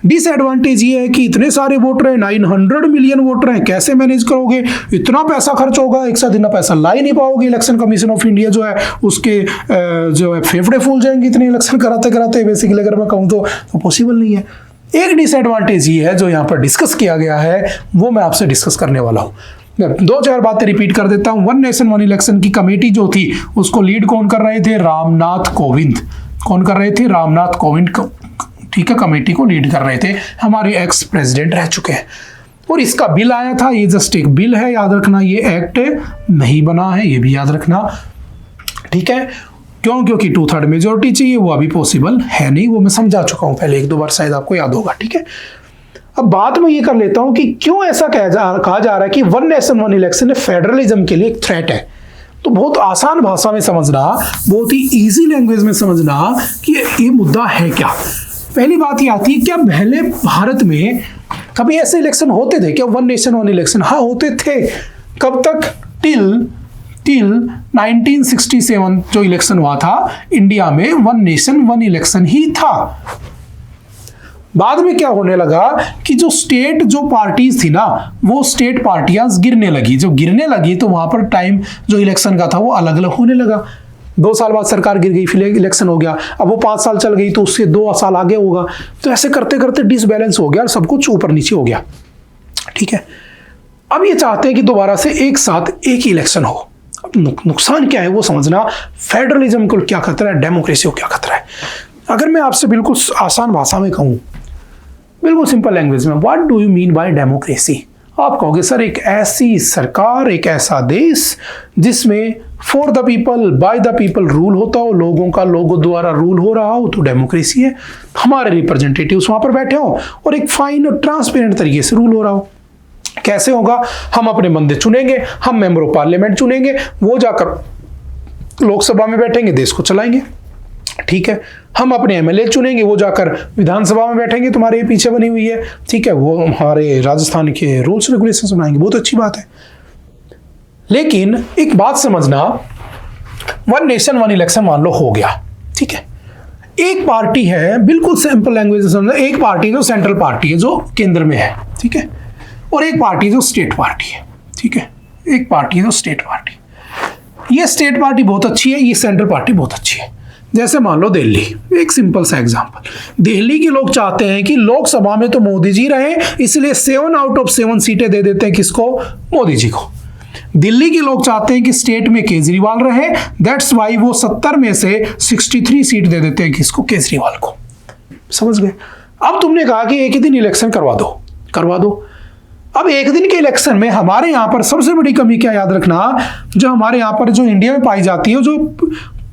डिसएडवांटेज ये है कि इतने सारे वोटर हैं, 900 मिलियन वोटर हैं, कैसे मैनेज करोगे, इतना पैसा खर्च होगा, एक साथ इतना पैसा ला ही नहीं पाओगे। इलेक्शन कमीशन ऑफ इंडिया जो है उसके जो है फेफड़े फूल जाएंगे इतने इलेक्शन कराते कराते, बेसिकली अगर मैं कहूँ तो पॉसिबल नहीं है। एक डिसएडवांटेज ये है जो यहाँ पर डिस्कस किया गया है, वो मैं आपसे डिस्कस करने वाला हूँ। 2-4 बातें रिपीट कर देता हूँ। 1 नेशन 1 इलेक्शन की कमेटी जो थी उसको लीड कौन कर रहे थे, रामनाथ कोविंद। कौन कर रहे थे, रामनाथ कोविंद, ठीक है, कमेटी को लीड कर रहे थे, हमारे एक्स प्रेसिडेंट रह चुके हैं। और इसका बिल आया था, ये जस्ट एक बिल है, याद रखना, ये एक्ट नहीं बना है, ये भी याद रखना, ठीक है। क्यों, क्योंकि 2/3 मेजोरिटी चाहिए, वो अभी पॉसिबल है नहीं, वो मैं समझा चुका हूं पहले 1-2 बार, शायद आपको याद होगा, ठीक है। अब बात मैं ये कर लेता हूं कि क्यों ऐसा कहा जा रहा है कि 1 नेशन 1 इलेक्शन फेडरलिज्म के लिए एक थ्रेट है। तो बहुत आसान भाषा में समझना, बहुत ही इजी लैंग्वेज में समझना कि ये मुद्दा है क्या। पहली बात ये आती है, क्या पहले भारत में कभी ऐसे इलेक्शन होते थे क्या, 1 नेशन 1 इलेक्शन? हाँ होते थे। कब तक, टिल 1967 जो इलेक्शन हुआ था इंडिया में, 1 नेशन 1 इलेक्शन ही था। बाद में क्या होने लगा कि जो स्टेट जो पार्टीज थी ना, वो स्टेट पार्टियां गिरने लगी। जो गिरने लगी तो वहां पर टाइम जो इलेक्शन का था वो अलग अलग होने लगा। 2 साल बाद सरकार गिर गई, फिर इलेक्शन हो गया, अब वो 5 साल चल गई तो उससे 2 साल आगे होगा। तो ऐसे करते करते डिसबैलेंस हो गया और सब कुछ ऊपर नीचे हो गया, ठीक है। अब ये चाहते हैं कि दोबारा से एक साथ एक ही इलेक्शन हो। अब नुकसान क्या है वो समझना, फेडरलिज्म को क्या खतरा है, डेमोक्रेसी को क्या खतरा है। अगर मैं आपसे बिल्कुल आसान भाषा में कहूँ, बिल्कुल सिंपल लैंग्वेज में, what do you mean by democracy? आप कहोगे सर एक ऐसी सरकार, एक ऐसा देश जिसमें for the people by the people rule होता हो, लोगों का लोगों द्वारा रूल हो रहा हो, तो डेमोक्रेसी है। हमारे रिप्रेजेंटेटिव्स वहां पर बैठे हो और एक फाइन और ट्रांसपेरेंट तरीके से रूल हो रहा हो। कैसे होगा? हम अपने बंदे चुनेंगे, हम मेंबर ऑफ पार्लियामेंट चुनेंगे, वो जाकर लोकसभा में बैठेंगे, देश को चलाएंगे, ठीक है। हम अपने एमएलए चुनेंगे, वो जाकर विधानसभा में बैठेंगे, तुम्हारे पीछे बनी हुई है, ठीक है, वो हमारे राजस्थान के रूल्स रेगुलेशन बनाएंगे, बहुत अच्छी बात है। लेकिन एक बात समझना, वन नेशन वन इलेक्शन मान लो हो गया, ठीक है, एक पार्टी है, बिल्कुल सिंपल लैंग्वेज से समझो, एक पार्टी जो सेंट्रल पार्टी है जो केंद्र में है, ठीक है, और एक पार्टी जो स्टेट पार्टी है, ठीक है, एक पार्टी जो स्टेट पार्टी। ये स्टेट पार्टी बहुत अच्छी है, ये सेंट्रल पार्टी बहुत अच्छी है। जैसे मान लो दिल्ली, एक सिंपल सा एग्जांपल, दिल्ली के लोग चाहते हैं कि लोकसभा में तो मोदी जी रहे, इसलिए 7 आउट ऑफ 7 सीटें दे देते हैं किसको, मोदी जी को। दिल्ली के लोग चाहते हैं कि स्टेट में केजरीवाल रहे, दैट्स वाई वो 70 में से 63 सीट दे देते हैं किसको, केजरीवाल को। समझ गए? अब तुमने कहा कि एक ही दिन इलेक्शन करवा दो। अब एक दिन के इलेक्शन में हमारे यहां पर सबसे बड़ी कमी क्या याद रखना, जो हमारे यहां पर जो इंडिया में पाई जाती है, जो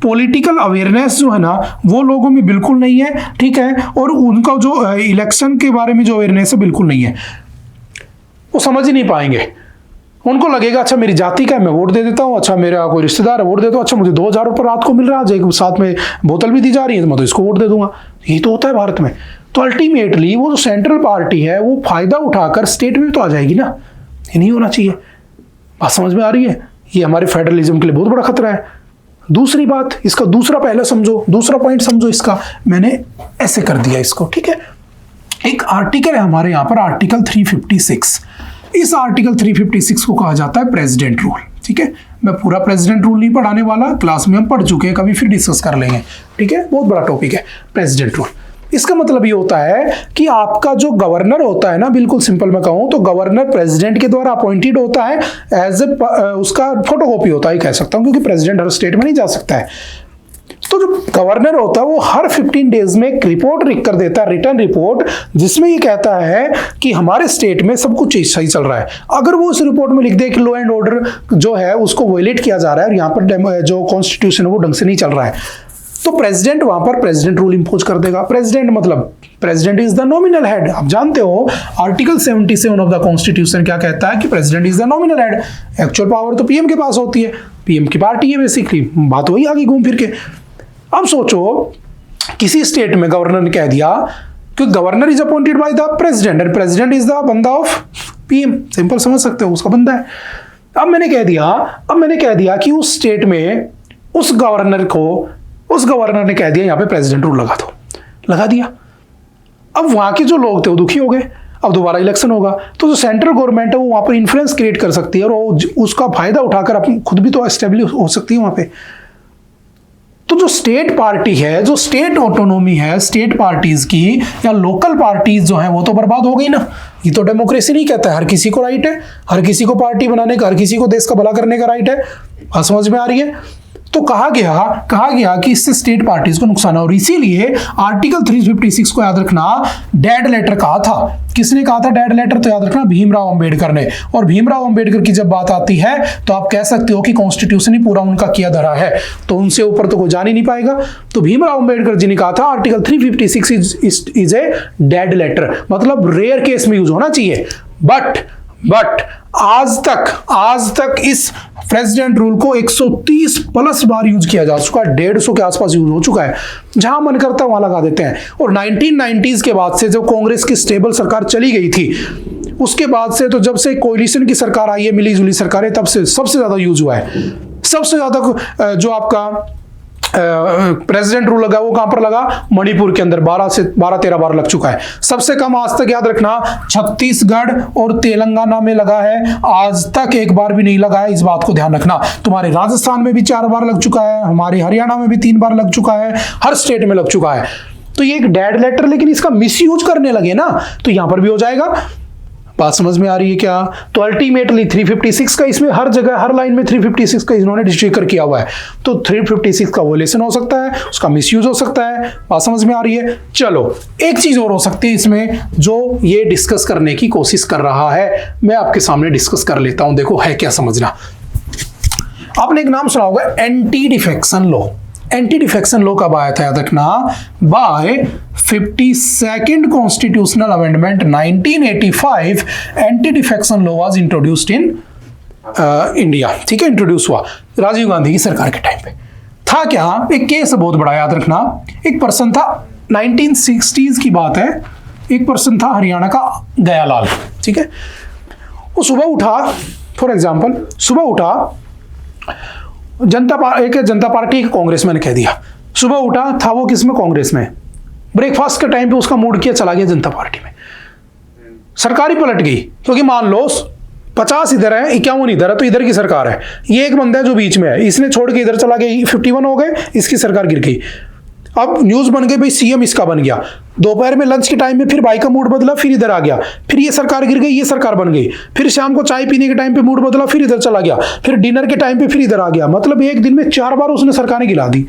पॉलिटिकल अवेयरनेस जो है ना, वो लोगों में बिल्कुल नहीं है, ठीक है, और उनका जो इलेक्शन के बारे में जो अवेयरनेस है बिल्कुल नहीं है, वो समझ ही नहीं पाएंगे। उनको लगेगा अच्छा मेरी जाति का है, मैं वोट दे देता हूँ, अच्छा मेरा कोई रिश्तेदार है वोट देता हूँ, अच्छा मुझे 2000 रुपये रात को मिल रहा है, साथ में बोतल भी दी जा रही है, तो मैं तो इसको वोट दे दूंगा। यही तो होता है भारत में। तो अल्टीमेटली वो जो सेंट्रल पार्टी है वो फायदा उठाकर स्टेट में तो आ जाएगी ना, ये नहीं होना चाहिए। बात समझ में आ रही है? ये हमारे फेडरलिज्म के लिए बहुत बड़ा खतरा है। दूसरी बात, इसका दूसरा पहले समझो, दूसरा पॉइंट समझो इसका, मैंने ऐसे कर दिया इसको, ठीक है। एक आर्टिकल है हमारे यहाँ पर, आर्टिकल 356। इस आर्टिकल 356 को कहा जाता है प्रेसिडेंट रूल, ठीक है। मैं पूरा प्रेसिडेंट रूल नहीं पढ़ाने वाला, क्लास में हम पढ़ चुके हैं, कभी फिर डिस्कस कर लेंगे, ठीक है। बहुत बड़ा टॉपिक है प्रेसिडेंट रूल। इसका मतलब ये होता है कि आपका जो गवर्नर होता है ना, बिल्कुल सिंपल मैं कहूं तो गवर्नर प्रेसिडेंट के द्वारा अपॉइंटेड होता है, एज ए उसका फोटोकॉपी होता है कह सकता हूं, क्योंकि प्रेसिडेंट हर स्टेट में नहीं जा सकता है। तो जो गवर्नर होता है वो हर 15 डेज में एक रिपोर्ट लिख कर देता है, रिटर्न रिपोर्ट, जिसमें ये कहता है कि हमारे स्टेट में सब कुछ सही चल रहा है। अगर वो उस रिपोर्ट में लिख दे कि लॉ एंड ऑर्डर जो है उसको वायलेट किया जा रहा है और यहाँ पर जो कॉन्स्टिट्यूशन है वो ढंग से नहीं चल रहा है, तो प्रेसिडेंट वहां पर प्रेसिडेंट रूल इंपोज कर देगा। प्रेसिडेंट मतलब president is the nominal head. आप जानते हो आर्टिकल 77 ऑफ द कॉन्स्टिट्यूशन क्या कहता है कि president is the nominal head. Actual power तो पीएम के पास होती है, पीएम की पार्टी है बेसिकली, बात वही आगे घूम फिर के। अब सोचो किसी स्टेट में गवर्नर ने कह दिया कि governor is appointed by the president and president is the बंदा ऑफ पीएम, सिंपल समझ सकते हो, उसका बंदा है। अब मैंने कह दिया कि उस स्टेट में उस गवर्नर ने कह दिया यहाँ पे प्रेसिडेंट रूल लगा दिया। अब वहां के जो लोग थे वो दुखी हो गए, अब दोबारा इलेक्शन होगा, तो जो सेंट्रल गवर्नमेंट है वो वहां पर इन्फ्लुएंस क्रिएट कर सकती है और उसका फायदा उठाकर अपनी खुद भी तो एस्टेब्लिश हो सकती है वहां पे। तो जो स्टेट पार्टी है, जो स्टेट ऑटोनॉमी है स्टेट पार्टीज की या लोकल पार्टीज जो है वो तो बर्बाद हो गई ना। ये तो डेमोक्रेसी नहीं कहता है, हर किसी को राइट है, हर किसी को पार्टी बनाने का, हर किसी को देश का भला करने का राइट है। बात समझ में आ रही है? तो कहा गया कि इससे स्टेट पार्टीज को नुकसान है और इसीलिए आर्टिकल 356 को याद रखना डेड लेटर कहा था। किसने कहा था डेड लेटर? तो याद रखना भीमराव अंबेडकर ने। और भीमराव अंबेडकर की जब बात आती है तो आप कह सकते हो कि कॉन्स्टिट्यूशन ही पूरा उनका किया धरा है, तो उनसे ऊपर तो कोई जान ही नहीं पाएगा। तो भीमराव अंबेडकर जी ने कहा था article 356 is a dead letter, मतलब रेयर केस में यूज होना चाहिए। बट आज तक इस प्रेसिडेंट रूल को 130 प्लस बार यूज किया जा चुका है, 150 के आसपास यूज हो चुका है। जहां मन करता है वहां लगा देते हैं। और 1990s के बाद से जब कांग्रेस की स्टेबल सरकार चली गई थी, उसके बाद से तो जब से कोalition की सरकार आई है, मिली जुली सरकारें, तब से सबसे ज्यादा यूज हुआ है। सबसे ज्यादा जो आपका प्रेसिडेंट रूल लगा वो कहां पर लगा? मणिपुर के अंदर 12-13 बार लग चुका है। सबसे कम आज तक याद रखना छत्तीसगढ़ और तेलंगाना में लगा है, आज तक एक बार भी नहीं लगा है। इस बात को ध्यान रखना। तुम्हारे राजस्थान में भी 4 बार लग चुका है, हमारे हरियाणा में भी 3 बार लग चुका है, हर स्टेट में लग चुका है। तो ये एक डेड लेटर, लेकिन इसका मिसयूज करने लगे ना तो यहां पर भी हो जाएगा। बात समझ में आ रही है क्या? तो अल्टीमेटली 356 का इसमें हर जगह हर लाइन में 356 का इन्होंने डिस्ट्रिक्ट किया हुआ है, तो 356 का वोलेशन हो सकता है, उसका मिसयूज हो सकता है। बात समझ में आ रही है? चलो एक चीज और हो सकती है इसमें जो ये डिस्कस करने की कोशिश कर रहा है, मैं आपके सामने डिस्कस कर लेता हूं। देखो है क्या, समझना। आपने एक नाम सुना होगा anti defection law. Anti defection law कब आया था याद रखना? By 52nd constitutional amendment 1985 anti defection law was introduced in India. ठीक है, इंट्रोड्यूस हुआ राजीव गांधी की सरकार के टाइम पे। था क्या, एक केस बहुत बड़ा, याद रखना। एक पर्सन था, 1960s की बात है, एक पर्सन था हरियाणा का, दयालाल, ठीक है। वो सुबह उठा, फॉर एग्जाम्पल सुबह उठा, एक जनता पार्टी एक कांग्रेस मैंने कह दिया, सुबह उठा था वो किस में, कांग्रेस में। ब्रेकफास्ट के टाइम पे उसका मूड किया, चला गया जनता पार्टी में। सरकार ही पलट गई, क्योंकि मान लो 50 इधर है, 51 इधर है, तो इधर की सरकार है। ये एक बंदा है जो बीच में है, इसने छोड़ के इधर चला गया, 51 हो गए, इसकी सरकार गिर गई। अब न्यूज बन गई भाई सीएम इसका बन गया। दोपहर में लंच के टाइम में फिर भाई का मूड बदला, फिर इधर आ गया, फिर ये सरकार गिर गई, ये सरकार बन गई। फिर शाम को चाय पीने के टाइम पे मूड बदला, फिर इधर चला गया, फिर डिनर के टाइम पे फिर इधर आ गया। मतलब एक दिन में 4 बार उसने सरकारें गिरा दी।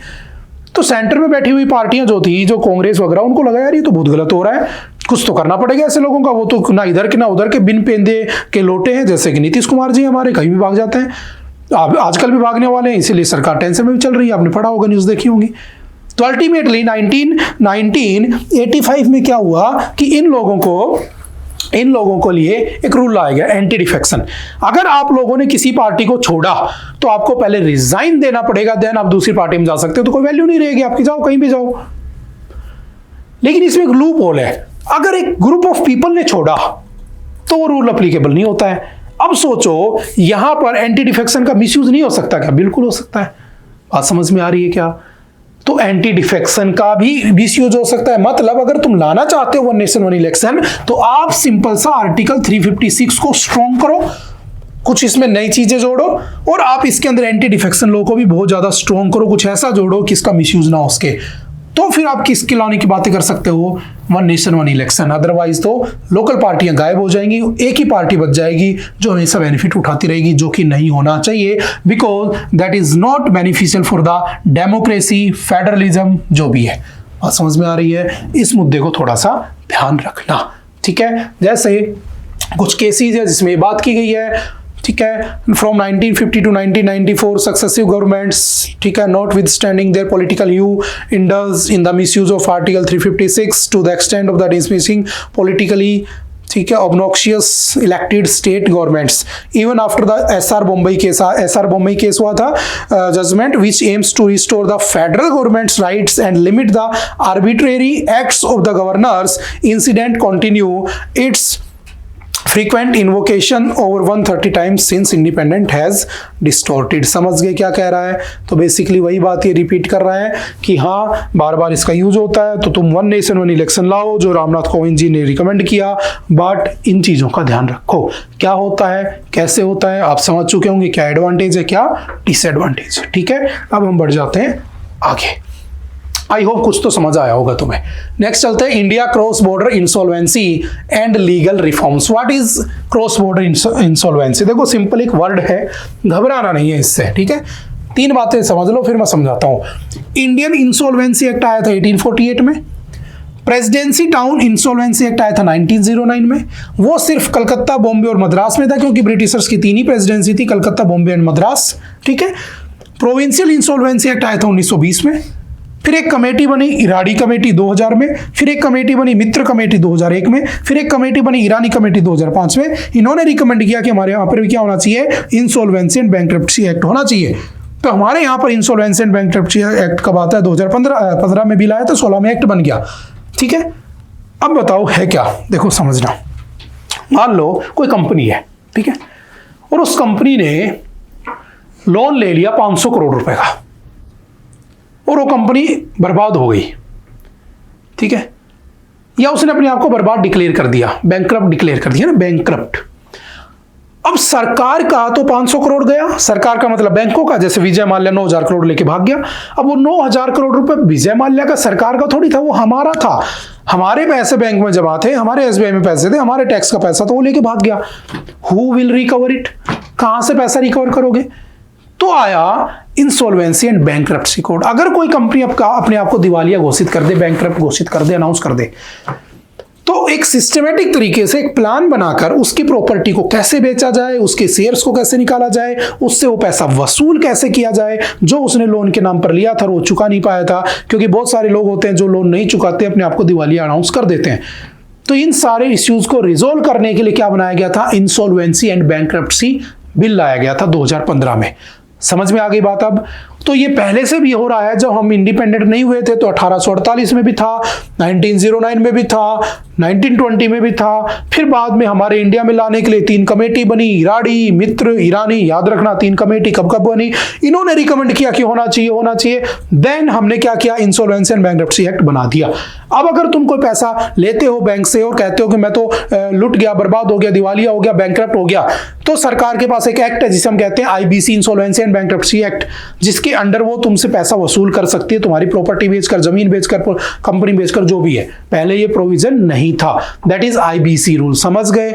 तो सेंटर में बैठी हुई पार्टियां जो थी, जो कांग्रेस वगैरह, उनको लगा यार ये तो बहुत गलत हो रहा है, कुछ तो करना पड़ेगा ऐसे लोगों का। वो तो ना इधर के ना उधर के, बिन पेंदे के लोटे हैं, जैसे कि नीतीश कुमार जी हमारे, कहीं भी भाग जाते हैं। आजकल भी भागने वाले हैं, इसीलिए सरकार टेंशन में भी चल रही है। आपने पढ़ा होगा, न्यूज़ देखी होगी। तो अल्टीमेटली 1985 में क्या हुआ कि इन लोगों को लिए एक रूल लाया गया, एंटी डिफेक्शन। अगर आप लोगों ने किसी पार्टी को छोड़ा तो आपको पहले रिजाइन देना पड़ेगा, देन आप दूसरी पार्टी में जा सकते हो, तो कोई वैल्यू नहीं रहेगी आपकी, जाओ कहीं भी जाओ। लेकिन इसमें एक लूप होल है, अगर एक ग्रुप ऑफ पीपल ने छोड़ा तो वो रूल अप्लीकेबल नहीं होता है। अब सोचो, यहां पर एंटी डिफेक्शन का मिसयूज नहीं हो सकता क्या? बिल्कुल हो सकता है। बात समझ में आ रही है क्या? तो एंटी डिफेक्शन का भी मिसयूज हो सकता है। मतलब अगर तुम लाना चाहते हो वन नेशन वन इलेक्शन, तो आप सिंपल सा आर्टिकल 356 को स्ट्रॉन्ग करो, कुछ इसमें नई चीजें जोड़ो, और आप इसके अंदर एंटी डिफेक्शन लॉ को भी बहुत ज्यादा स्ट्रॉन्ग करो, कुछ ऐसा जोड़ो कि इसका मिसयूज ना हो उसके। तो फिर आप किसके लाने की बातें कर सकते हो? One nation one election. Otherwise तो लोकल पार्टियां गायब हो जाएंगी, एक ही पार्टी बच जाएगी जो हमेशा बेनिफिट उठाती रहेगी, जो कि नहीं होना चाहिए, because that is not beneficial for the democracy, federalism, जो भी है। बात समझ में आ रही है? इस मुद्दे को थोड़ा सा ध्यान रखना, ठीक है। जैसे कुछ केसेस है जिसमें बात की गई है, ठीक है, फ्रॉम 1950 टू 1994 सक्सेसिव गवर्नमेंट्स, ठीक है, notwithstanding their political view indulge in the misuse of article 356 to the extent of the dismissing politically, ठीक है, obnoxious elected state governments even after the SR Bommai case हुआ था, judgment which aims to restore the federal governments rights and limit the arbitrary acts of the governors. Incident continue its frequent invocation over 130 times since independent has distorted। समझ गए क्या कह रहा है? तो basically वही बात ये रिपीट कर रहा है कि हाँ, बार बार इसका यूज होता है, तो तुम वन नेशन वन इलेक्शन लाओ जो रामनाथ कोविंद जी ने रिकमेंड किया, बट इन चीज़ों का ध्यान रखो। क्या होता है, कैसे होता है, आप समझ चुके होंगे, क्या एडवांटेज है, क्या डिसएडवांटेज है, ठीक है। अब हम बढ़ जाते हैं आगे। आई होप कुछ तो समझ आया होगा तुम्हें। नेक्स्ट चलते हैं, India cross border insolvency and legal reforms. What is cross border insolvency? देखो सिंपल एक वर्ड है, घबराना नहीं है इससे, ठीक है। 3 बातें समझ लो, फिर मैं समझाता हूं। इंडियन इंसॉल्वेंसी एक्ट आया था 1848 में, प्रेसिडेंसी टाउन इंसॉल्वेंसी एक्ट आया था 1909 में। वो सिर्फ कलकत्ता, बॉम्बे और मद्रास में था, क्योंकि ब्रिटिशर्स की 3 ही प्रेसिडेंसी थी, कलकत्ता, बॉम्बे एंड मद्रास, ठीक है। प्रोविंशियल इंसॉल्वेंसी एक्ट आया था 1920 में। फिर एक कमेटी बनी, इराडी कमेटी 2000 में, फिर एक कमेटी बनी मित्र कमेटी 2001 में, फिर एक कमेटी बनी ईरानी कमेटी 2005 में। इन्होंने रिकमेंड किया कि हमारे यहाँ पर भी क्या होना चाहिए, इंसॉल्वेंसी एंड बैंकरप्सी एक्ट होना चाहिए। तो हमारे यहाँ पर इंसॉल्वेंसी एंड बैंकरप्सी एक्ट कब आता है? 2015 में बिल आया था, 16 में एक्ट बन गया, ठीक है। अब बताओ है क्या, देखो समझना। मान लो कोई कंपनी है, ठीक है, और उस कंपनी ने लोन ले लिया 500 करोड़ रुपए का, और वो कंपनी बर्बाद हो गई, ठीक है, या उसने अपने आप को बर्बाद डिक्लेयर कर दिया, बैंकक्रप्ट डिक्लेयर कर दिया ना, बैंकक्रप्ट। अब सरकार का तो 500 करोड़ गया, सरकार का मतलब बैंकों का, जैसे विजय माल्या 9000 करोड़ लेके भाग गया। अब वो 9000 करोड़ रुपए विजय माल्या का सरकार का थोड़ी था, वो हमारा था, हमारे पैसे बैंक में जमा थे, हमारे एसबीआई में पैसे थे, हमारे टैक्स का पैसा, तो वो लेके भाग गया। Who will recover it? कहां से पैसा रिकवर करोगे? तो आया इंसॉल्वेंसी एंड बैंकरप्सी कोड। अगर कोई कंपनी अपने आप को दिवालिया घोषित कर दे, बैंकरप्ट घोषित कर दे, अनाउंस कर दे, तो एक सिस्टमेटिक तरीके से एक प्लान बनाकर उसकी प्रॉपर्टी को कैसे बेचा जाए, उसके शेयर्स को कैसे निकाला जाए, उससे वो पैसा वसूल कैसे किया जाए जो उसने लोन के नाम पर लिया था और वो चुका नहीं पाया था। क्योंकि बहुत सारे लोग होते हैं जो लोन नहीं चुकाते, अपने आप को दिवालिया अनाउंस कर देते हैं। तो इन सारे इश्यूज को रिजोल्व करने के लिए क्या बनाया गया था? इंसॉल्वेंसी एंड बैंकरप्सी बिल लाया गया था 2015 में। समझ में आ गई बात? अब तो ये पहले से भी हो रहा है। जब हम इंडिपेंडेंट नहीं हुए थे तो 1848 में भी था, 1909 में भी था, 1920 में भी था। फिर बाद में हमारे इंडिया में लाने के लिए 3 कमेटी बनी, इराड़ी, मित्र, ईरानी, याद रखना 3 कमेटी कब कब बनी। इन्होंने रिकमेंड किया कि होना चाहिए। देन हमने क्या किया, इंसॉल्वेंसी एंड बैंक्रप्सी एक्ट बना दिया। अब अगर तुम कोई पैसा लेते हो बैंक से और कहते हो कि मैं तो लुट गया, बर्बाद हो गया, दिवालिया हो गया, बैंकरप्ट हो गया, तो सरकार के पास एक एक्ट है जिसे हम कहते हैं IBC, insolvency and bankruptcy act, जिसके अंडर वो तुमसे पैसा वसूल कर सकती है, तुम्हारी प्रॉपर्टी बेचकर, जमीन बेचकर, कंपनी बेचकर, जो भी है। पहले ये प्रोविजन नहीं था। That is IBC rule. समझ गए?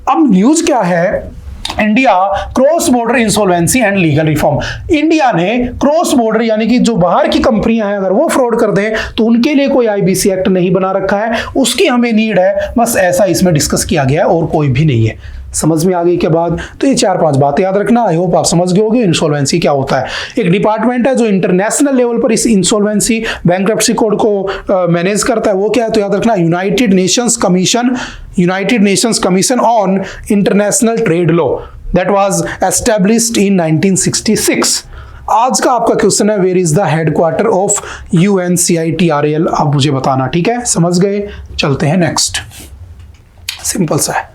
अब न्यूज क्या है, India cross border insolvency and legal reform. India ने क्रॉस बॉर्डर यानी कि जो बाहर की कंपनियां हैं अगर वो फ्रॉड कर दें तो उनके लिए कोई आईबीसी एक्ट नहीं बना रखा है, उसकी हमें नीड है, बस ऐसा इसमें डिस्कस किया गया है और कोई भी नहीं है। समझ में आ गई के बाद तो ये 4-5 बातें याद रखना। आई होप आप समझ गए होगे इंसॉल्वेंसी क्या होता है। एक डिपार्टमेंट है जो इंटरनेशनल लेवल पर इस इंसॉल्वेंसी बैंक्रप्सी कोड को मैनेज करता है। वो क्या है तो याद रखना, United Nations Commission on International Trade Law that was established in 1966। आज का आपका क्वेश्चन है, where is the headquarter of UNCITRAL? आप मुझे बताना, ठीक है? समझ गए? चलते हैं नेक्स्ट, सिंपल सा है।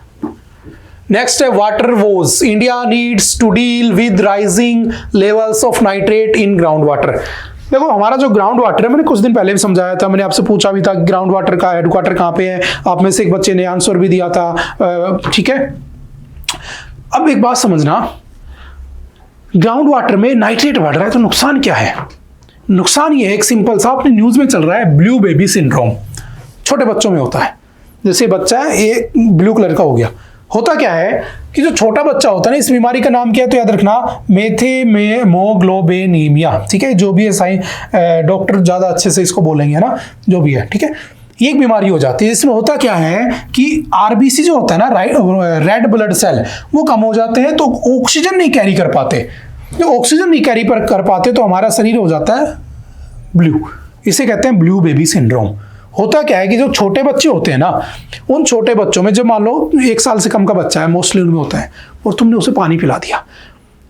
नेक्स्ट है water woes. India needs to deal with rising levels of nitrate in ground water. देखो हमारा जो ग्राउंड वाटर है, मैंने कुछ दिन पहले भी समझाया था, मैंने आपसे पूछा भी था ग्राउंड वाटर का हेडक्वार्टर कहाँ पे है। आप में से एक बच्चे ने आंसर भी दिया था, ठीक है? अब एक बात समझना, ग्राउंड वाटर में नाइट्रेट बढ़ रहा है तो नुकसान क्या है? नुकसान ये है, एक सिंपल सा, अपने न्यूज में चल रहा है ब्लू बेबी सिंड्रोम। छोटे बच्चों में होता है। जैसे बच्चा है ये ब्लू कलर का हो गया, होता क्या है कि जो छोटा बच्चा होता है ना, इस बीमारी का नाम क्या है तो याद रखना, मेथेमोग्लोबिनेमिया, ठीक है? जो भी है साइन डॉक्टर ज्यादा अच्छे से इसको बोलेंगे ना, जो भी है, ठीक है? ये एक बीमारी हो जाती है। इसमें होता क्या है कि आरबीसी जो होता है ना, रेड ब्लड सेल, वो कम हो जाते हैं तो ऑक्सीजन नहीं कैरी कर पाते। जब ऑक्सीजन नहीं कैरी कर पाते तो हमारा शरीर हो जाता है ब्लू। इसे कहते हैं ब्लू बेबी सिंड्रोम। होता क्या है कि जो छोटे बच्चे होते हैं ना, उन छोटे बच्चों में, जब मान लो 1 साल से कम का बच्चा है, मोस्टली उनमें होता है, और तुमने उसे पानी पिला दिया,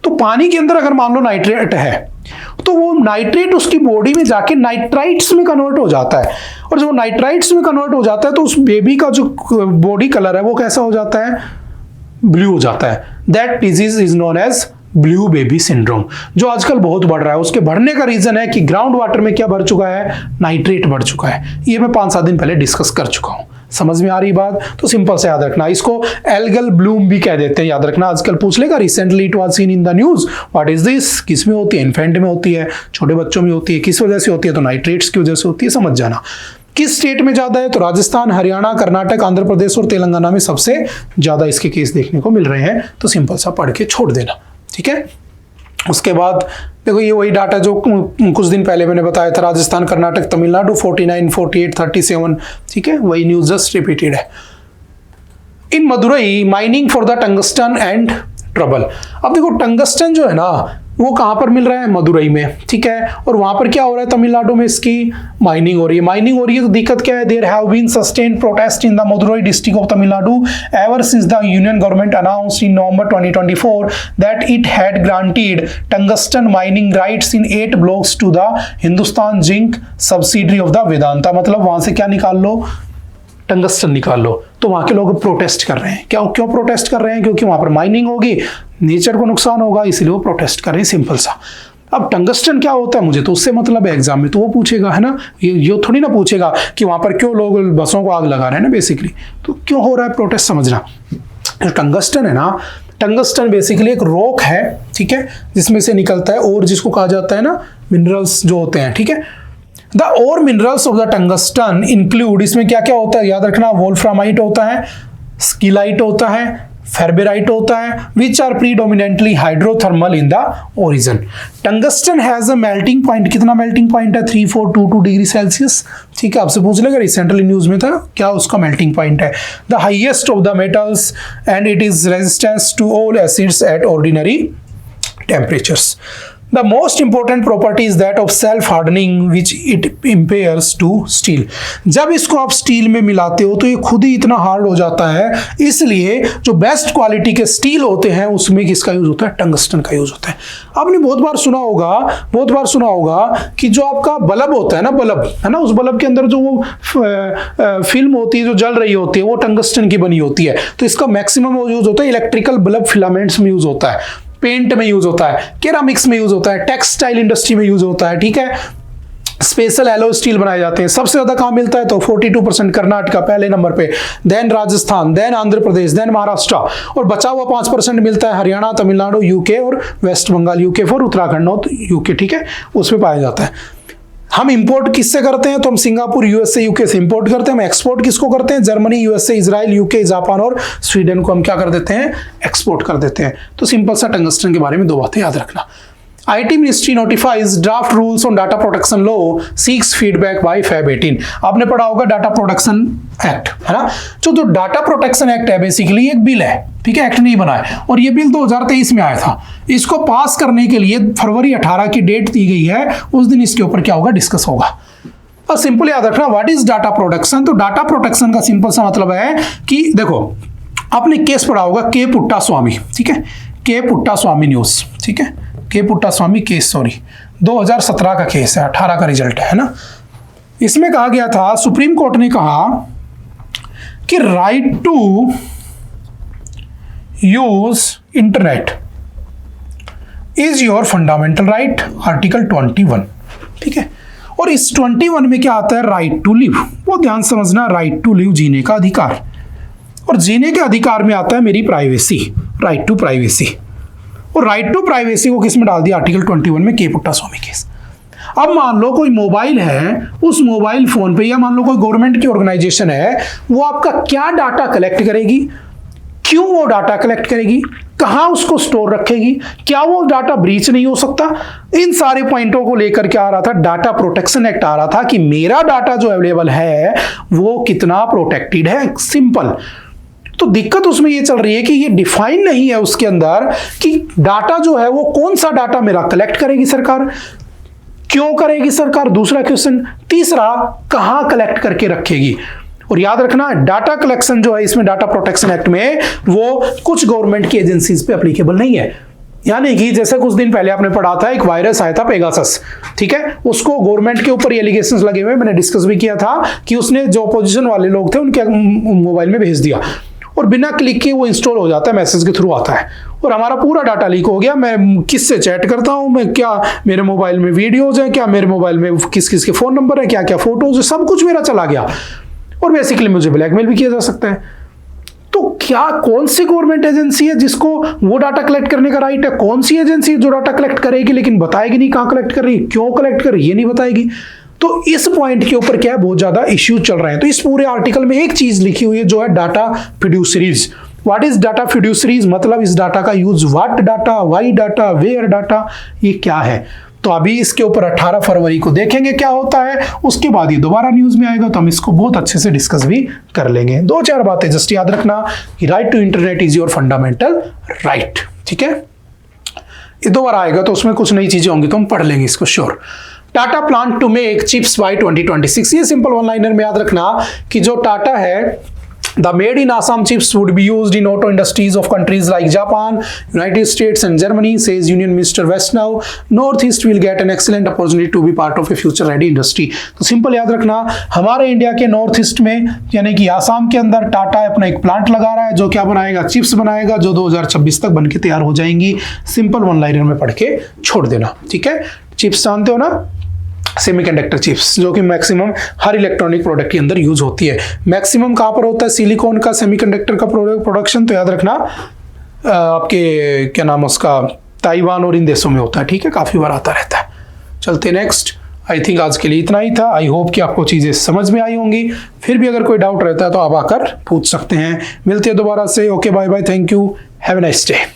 तो पानी के अंदर अगर मान लो नाइट्रेट है तो वो नाइट्रेट उसकी बॉडी में जाके नाइट्राइट्स में कन्वर्ट हो जाता है। और जब नाइट्राइट्स में कन्वर्ट हो जाता है तो उस बेबी का जो बॉडी कलर है वो कैसा हो जाता है? ब्लू हो जाता है। That disease is known as blue baby syndrome, जो आजकल बहुत बढ़ रहा है। उसके बढ़ने का रीजन है कि ग्राउंड वाटर में क्या बढ़ चुका है? नाइट्रेट बढ़ चुका है। ये मैं 5-7 दिन पहले डिस्कस कर चुका हूं। समझ में आ रही बात? तो सिंपल से याद रखना, इसको एल्गल ब्लूम भी कह देते हैं। याद रखना, आजकल पूछ लेगा, recently it was seen in the news, what is this? किस में होती है? इन्फेंट में होती है, छोटे बच्चों में होती है। किस वजह से होती है? तो नाइट्रेट्स की वजह से होती है। समझ जाना। किस स्टेट में ज्यादा है? तो राजस्थान, हरियाणा, कर्नाटक, आंध्र प्रदेश और तेलंगाना में सबसे ज्यादा इसके केस देखने को मिल रहे हैं। तो सिंपल सा पढ़ के छोड़ देना, ठीक है? उसके बाद देखो, ये वही डाटा जो कुछ दिन पहले मैंने बताया था, राजस्थान, कर्नाटक, तमिलनाडु 49, 48, 37, ठीक है? वही न्यूज जस्ट रिपीटेड है। In Madurai mining for the tungsten and trouble. अब देखो टंगस्टन जो है ना, वो कहां पर मिल रहा है? मदुरई में, ठीक है? और वहां पर क्या हो रहा है? तमिलनाडु में इसकी माइनिंग हो रही है। माइनिंग हो रही है तो दिक्कत क्या है? There have been sustained protest in the Madurai district of Tamil Nadu ever since the union government announced in November 2024 that it had granted tungsten mining rights in 8 blocks to the Hindustan zinc subsidiary of the Vedanta. मतलब वहां से क्या निकाल लो? Tungsten निकाल लो। तो वहां के लोग प्रोटेस्ट कर रहे हैं। क्यों प्रोटेस्ट कर रहे हैं? क्योंकि वहां पर माइनिंग होगी, नेचर को नुकसान होगा, इसलिए वो प्रोटेस्ट कर रहे हैं। सिंपल सा। अब टंगस्टन क्या होता है, मुझे तो उससे मतलब है, एग्जाम में तो वो पूछेगा, है ना? ये थोड़ी ना पूछेगा कि वहां पर क्यों लोग बसों को आग लगा रहे हैं ना, बेसिकली। तो क्यों हो रहा है प्रोटेस्ट, समझना। टंगस्टन है ना, टंगस्टन बेसिकली एक रॉक है, ठीक है? जिसमें से निकलता है और जिसको कहा जाता है ना मिनरल्स जो होते हैं, ठीक है? द और minerals of the tungsten include, इसमें क्या क्या होता है याद रखना, वोल्फ्रामाइट होता है, स्किलाइट होता है, फेरबेराइट होता है, which are predominantly hydrothermal in the origin. Tungsten has a melting point, कितना मेल्टिंग पॉइंट है? 3422 डिग्री सेल्सियस, ठीक है? आपसे पूछ लेगा, रिसेंटली न्यूज में था, क्या उसका मेल्टिंग पॉइंट है? The highest of the metals and it is resistance to all acids at ordinary temperatures. The most important property is that of self hardening which it impairs to steel. जब इसको आप steel में मिलाते हो तो ये खुद ही इतना हार्ड हो जाता है, इसलिए जो बेस्ट क्वालिटी के स्टील होते हैं उसमें किसका यूज होता है? टंगस्टन का यूज होता है। आपने बहुत बार सुना होगा कि जो आपका बल्ब होता है ना, बल्ब है ना, उस बल्ब के अंदर जो वो फिल्म होती है जो जल रही होती है वो टंगस्टन की बनी होती है। तो इसका मैक्सिमम यूज होता है इलेक्ट्रिकल बल्ब फिलामेंट्स में यूज होता है, पेंट में यूज होता है, केरामिक्स में यूज होता है, टेक्सटाइल इंडस्ट्री में यूज होता है, ठीक है। स्पेशल एलो स्टील बनाए जाते हैं। सबसे ज्यादा कहां मिलता है? तो 42% कर्नाटका पहले नंबर पे, then Rajasthan, then Andhra Pradesh, then Maharashtra, और बचा हुआ 5% मिलता है हरियाणा, तमिलनाडु, यूके और west Bengal. UK for Uttarakhand, north UK, ठीक है, उसमें पाया जाता है। हम इंपोर्ट किससे करते हैं? तो हम सिंगापुर, यूएसए, यूके से इंपोर्ट करते हैं। हम एक्सपोर्ट किसको करते हैं? Germany, USA, Israel, UK, Japan और स्वीडन को हम क्या कर देते हैं? एक्सपोर्ट कर देते हैं। तो सिंपल सा टंगस्टन के बारे में दो बातें याद रखना। IT ministry notifies draft rules on data protection law, seeks feedback by Feb 18। आपने पढ़ा होगा डाटा प्रोटेक्शन एक्ट, है ना। जो डाटा प्रोटेक्शन एक्ट है बेसिकली एक बिल है, ठीक है, एक्ट नहीं बना है, और ये बिल 2023 में आया था। इसको पास करने के लिए फरवरी 18 की डेट दी गई है, उस दिन इसके ऊपर क्या होगा? डिस्कस होगा। और सिंपल याद रखना व्हाट इज डाटा प्रोटेक्शन। तो डाटा प्रोटेक्शन का सिंपल सा मतलब है कि देखो, आपने केस पढ़ा होगा के पुट्टा स्वामी, ठीक है, के पुट्टा स्वामी न्यूज, ठीक है, के पुट्टा स्वामी केस, सॉरी 2017 का केस है, 18 का रिजल्ट है ना। इसमें कहा गया था, सुप्रीम कोर्ट ने कहा कि right to use internet is your fundamental right, article 21, ठीक है। और इस 21 में क्या आता है? Right to live. वो ध्यान समझना, राइट टू लिव, जीने का अधिकार, और जीने के अधिकार में आता है मेरी प्राइवेसी, राइट टू प्राइवेसी। और राइट टू प्राइवेसी को किस में डाल दिया? आर्टिकल 21 में, के पुट्टा स्वामी केस। अब मान लो कोई मोबाइल है, उस मोबाइल फोन पे, या मान लो कोई गवर्नमेंट की ऑर्गेनाइजेशन है, वो आपका क्या डाटा कलेक्ट करेगी, क्यों वो डाटा कलेक्ट करेगी, कहां उसको स्टोर रखेगी, क्या वो डाटा ब्रीच नहीं हो सकता, इन सारे पॉइंटों को लेकर क्या आ रहा था? डाटा प्रोटेक्शन एक्ट आ रहा था कि मेरा डाटा जो अवेलेबल है वो कितना प्रोटेक्टेड है। सिंपल। तो दिक्कत उसमें ये चल रही है कि ये डिफाइन नहीं है उसके अंदर कि डाटा जो है वो कौन सा डाटा मेरा कलेक्ट करेगी सरकार, क्यों करेगी सरकार, दूसरा क्वेश्चन। तीसरा, कहां कलेक्ट करके रखेगी। और याद रखना, डाटा कलेक्शन जो है इसमें डाटा प्रोटेक्शन एक्ट में, वो कुछ गवर्नमेंट की एजेंसीज पे एप्लीकेबल नहीं है। यानी कि जैसे कुछ दिन पहले आपने पढ़ा था, एक वायरस आया था पेगासस, ठीक है, उसको गवर्नमेंट के ऊपर एलिगेशंस लगे हुए, मैंने डिस्कस भी किया था कि उसने जो अपोजिशन वाले लोग थे उनके मोबाइल में भेज दिया, और बिना क्लिक के वो इंस्टॉल हो जाता है, मैसेज के थ्रू आता है, और हमारा पूरा डाटा लीक हो गया। मैं किससे चैट करता हूं, मैं क्या मेरे मोबाइल में वीडियोज हैं, क्या मेरे मोबाइल में किस किस के फोन नंबर है, क्या क्या फोटोज है, सब कुछ मेरा चला गया, और बेसिकली मुझे ब्लैकमेल भी किया जा सकता है। तो क्या कौन सी गवर्नमेंट एजेंसी है जिसको वो डाटा कलेक्ट करने का राइट है? कौन सी एजेंसी है जो डाटा कलेक्ट करेगी लेकिन बताएगी नहीं कहां कलेक्ट कर रही है, क्यों कलेक्ट कर रही है, ये नहीं बताएगी। तो इस पॉइंट के ऊपर क्या है, बहुत ज्यादा इश्यूज चल रहे हैं। तो इस पूरे आर्टिकल में एक चीज लिखी हुई है जो है data fiduciaries. What is data fiduciaries? मतलब इस डाटा का use, what data, why data, where data, ये क्या है। तो अभी इसके ऊपर 18 फरवरी को देखेंगे क्या होता है, उसके बाद ये दोबारा न्यूज में आएगा तो हम इसको बहुत अच्छे से डिस्कस भी कर लेंगे। दो चार बातें जस्ट याद रखना कि right to internet is your fundamental right, ठीक है। ये दोबारा आएगा तो उसमें कुछ नई चीजें होंगी तो हम पढ़ लेंगे इसको, sure. Tata plan to make chips by 2026। ये सिंपल वन लाइनर में याद रखना कि जो टाटा है, the made in Assam chips would be used in auto industries of countries like Japan, United States and Germany, says Union Minister Westnow. Northeast will get an excellent opportunity to be part of a future ready industry. तो simple याद रखना, हमारे India के north east में यानी कि आसाम के अंदर टाटा अपना एक प्लांट लगा रहा है जो क्या बनाएगा, चिप्स बनाएगा, जो 2026 तक बनके तैयार हो जाएंगी। सिंपल वन लाइनर में पढ़ के छोड़ देना, ठीक है। चिप्स जानते हो ना, सेमीकंडक्टर चिप्स, जो कि मैक्सिमम हर इलेक्ट्रॉनिक प्रोडक्ट के अंदर यूज होती है। मैक्सिमम कहाँ पर होता है सिलिकॉन का सेमीकंडक्टर का प्रोडक्शन, तो याद रखना आपके क्या नाम उसका, ताइवान और इन देशों में होता है, ठीक है, काफी बार आता रहता है। चलते नेक्स्ट। आई थिंक आज के लिए इतना ही था। आई होप कि आपको चीजें समझ में आई होंगी। फिर भी अगर कोई डाउट रहता है तो आप आकर पूछ सकते हैं। मिलते हैं दोबारा से। Okay, bye bye, thank you, have a nice day.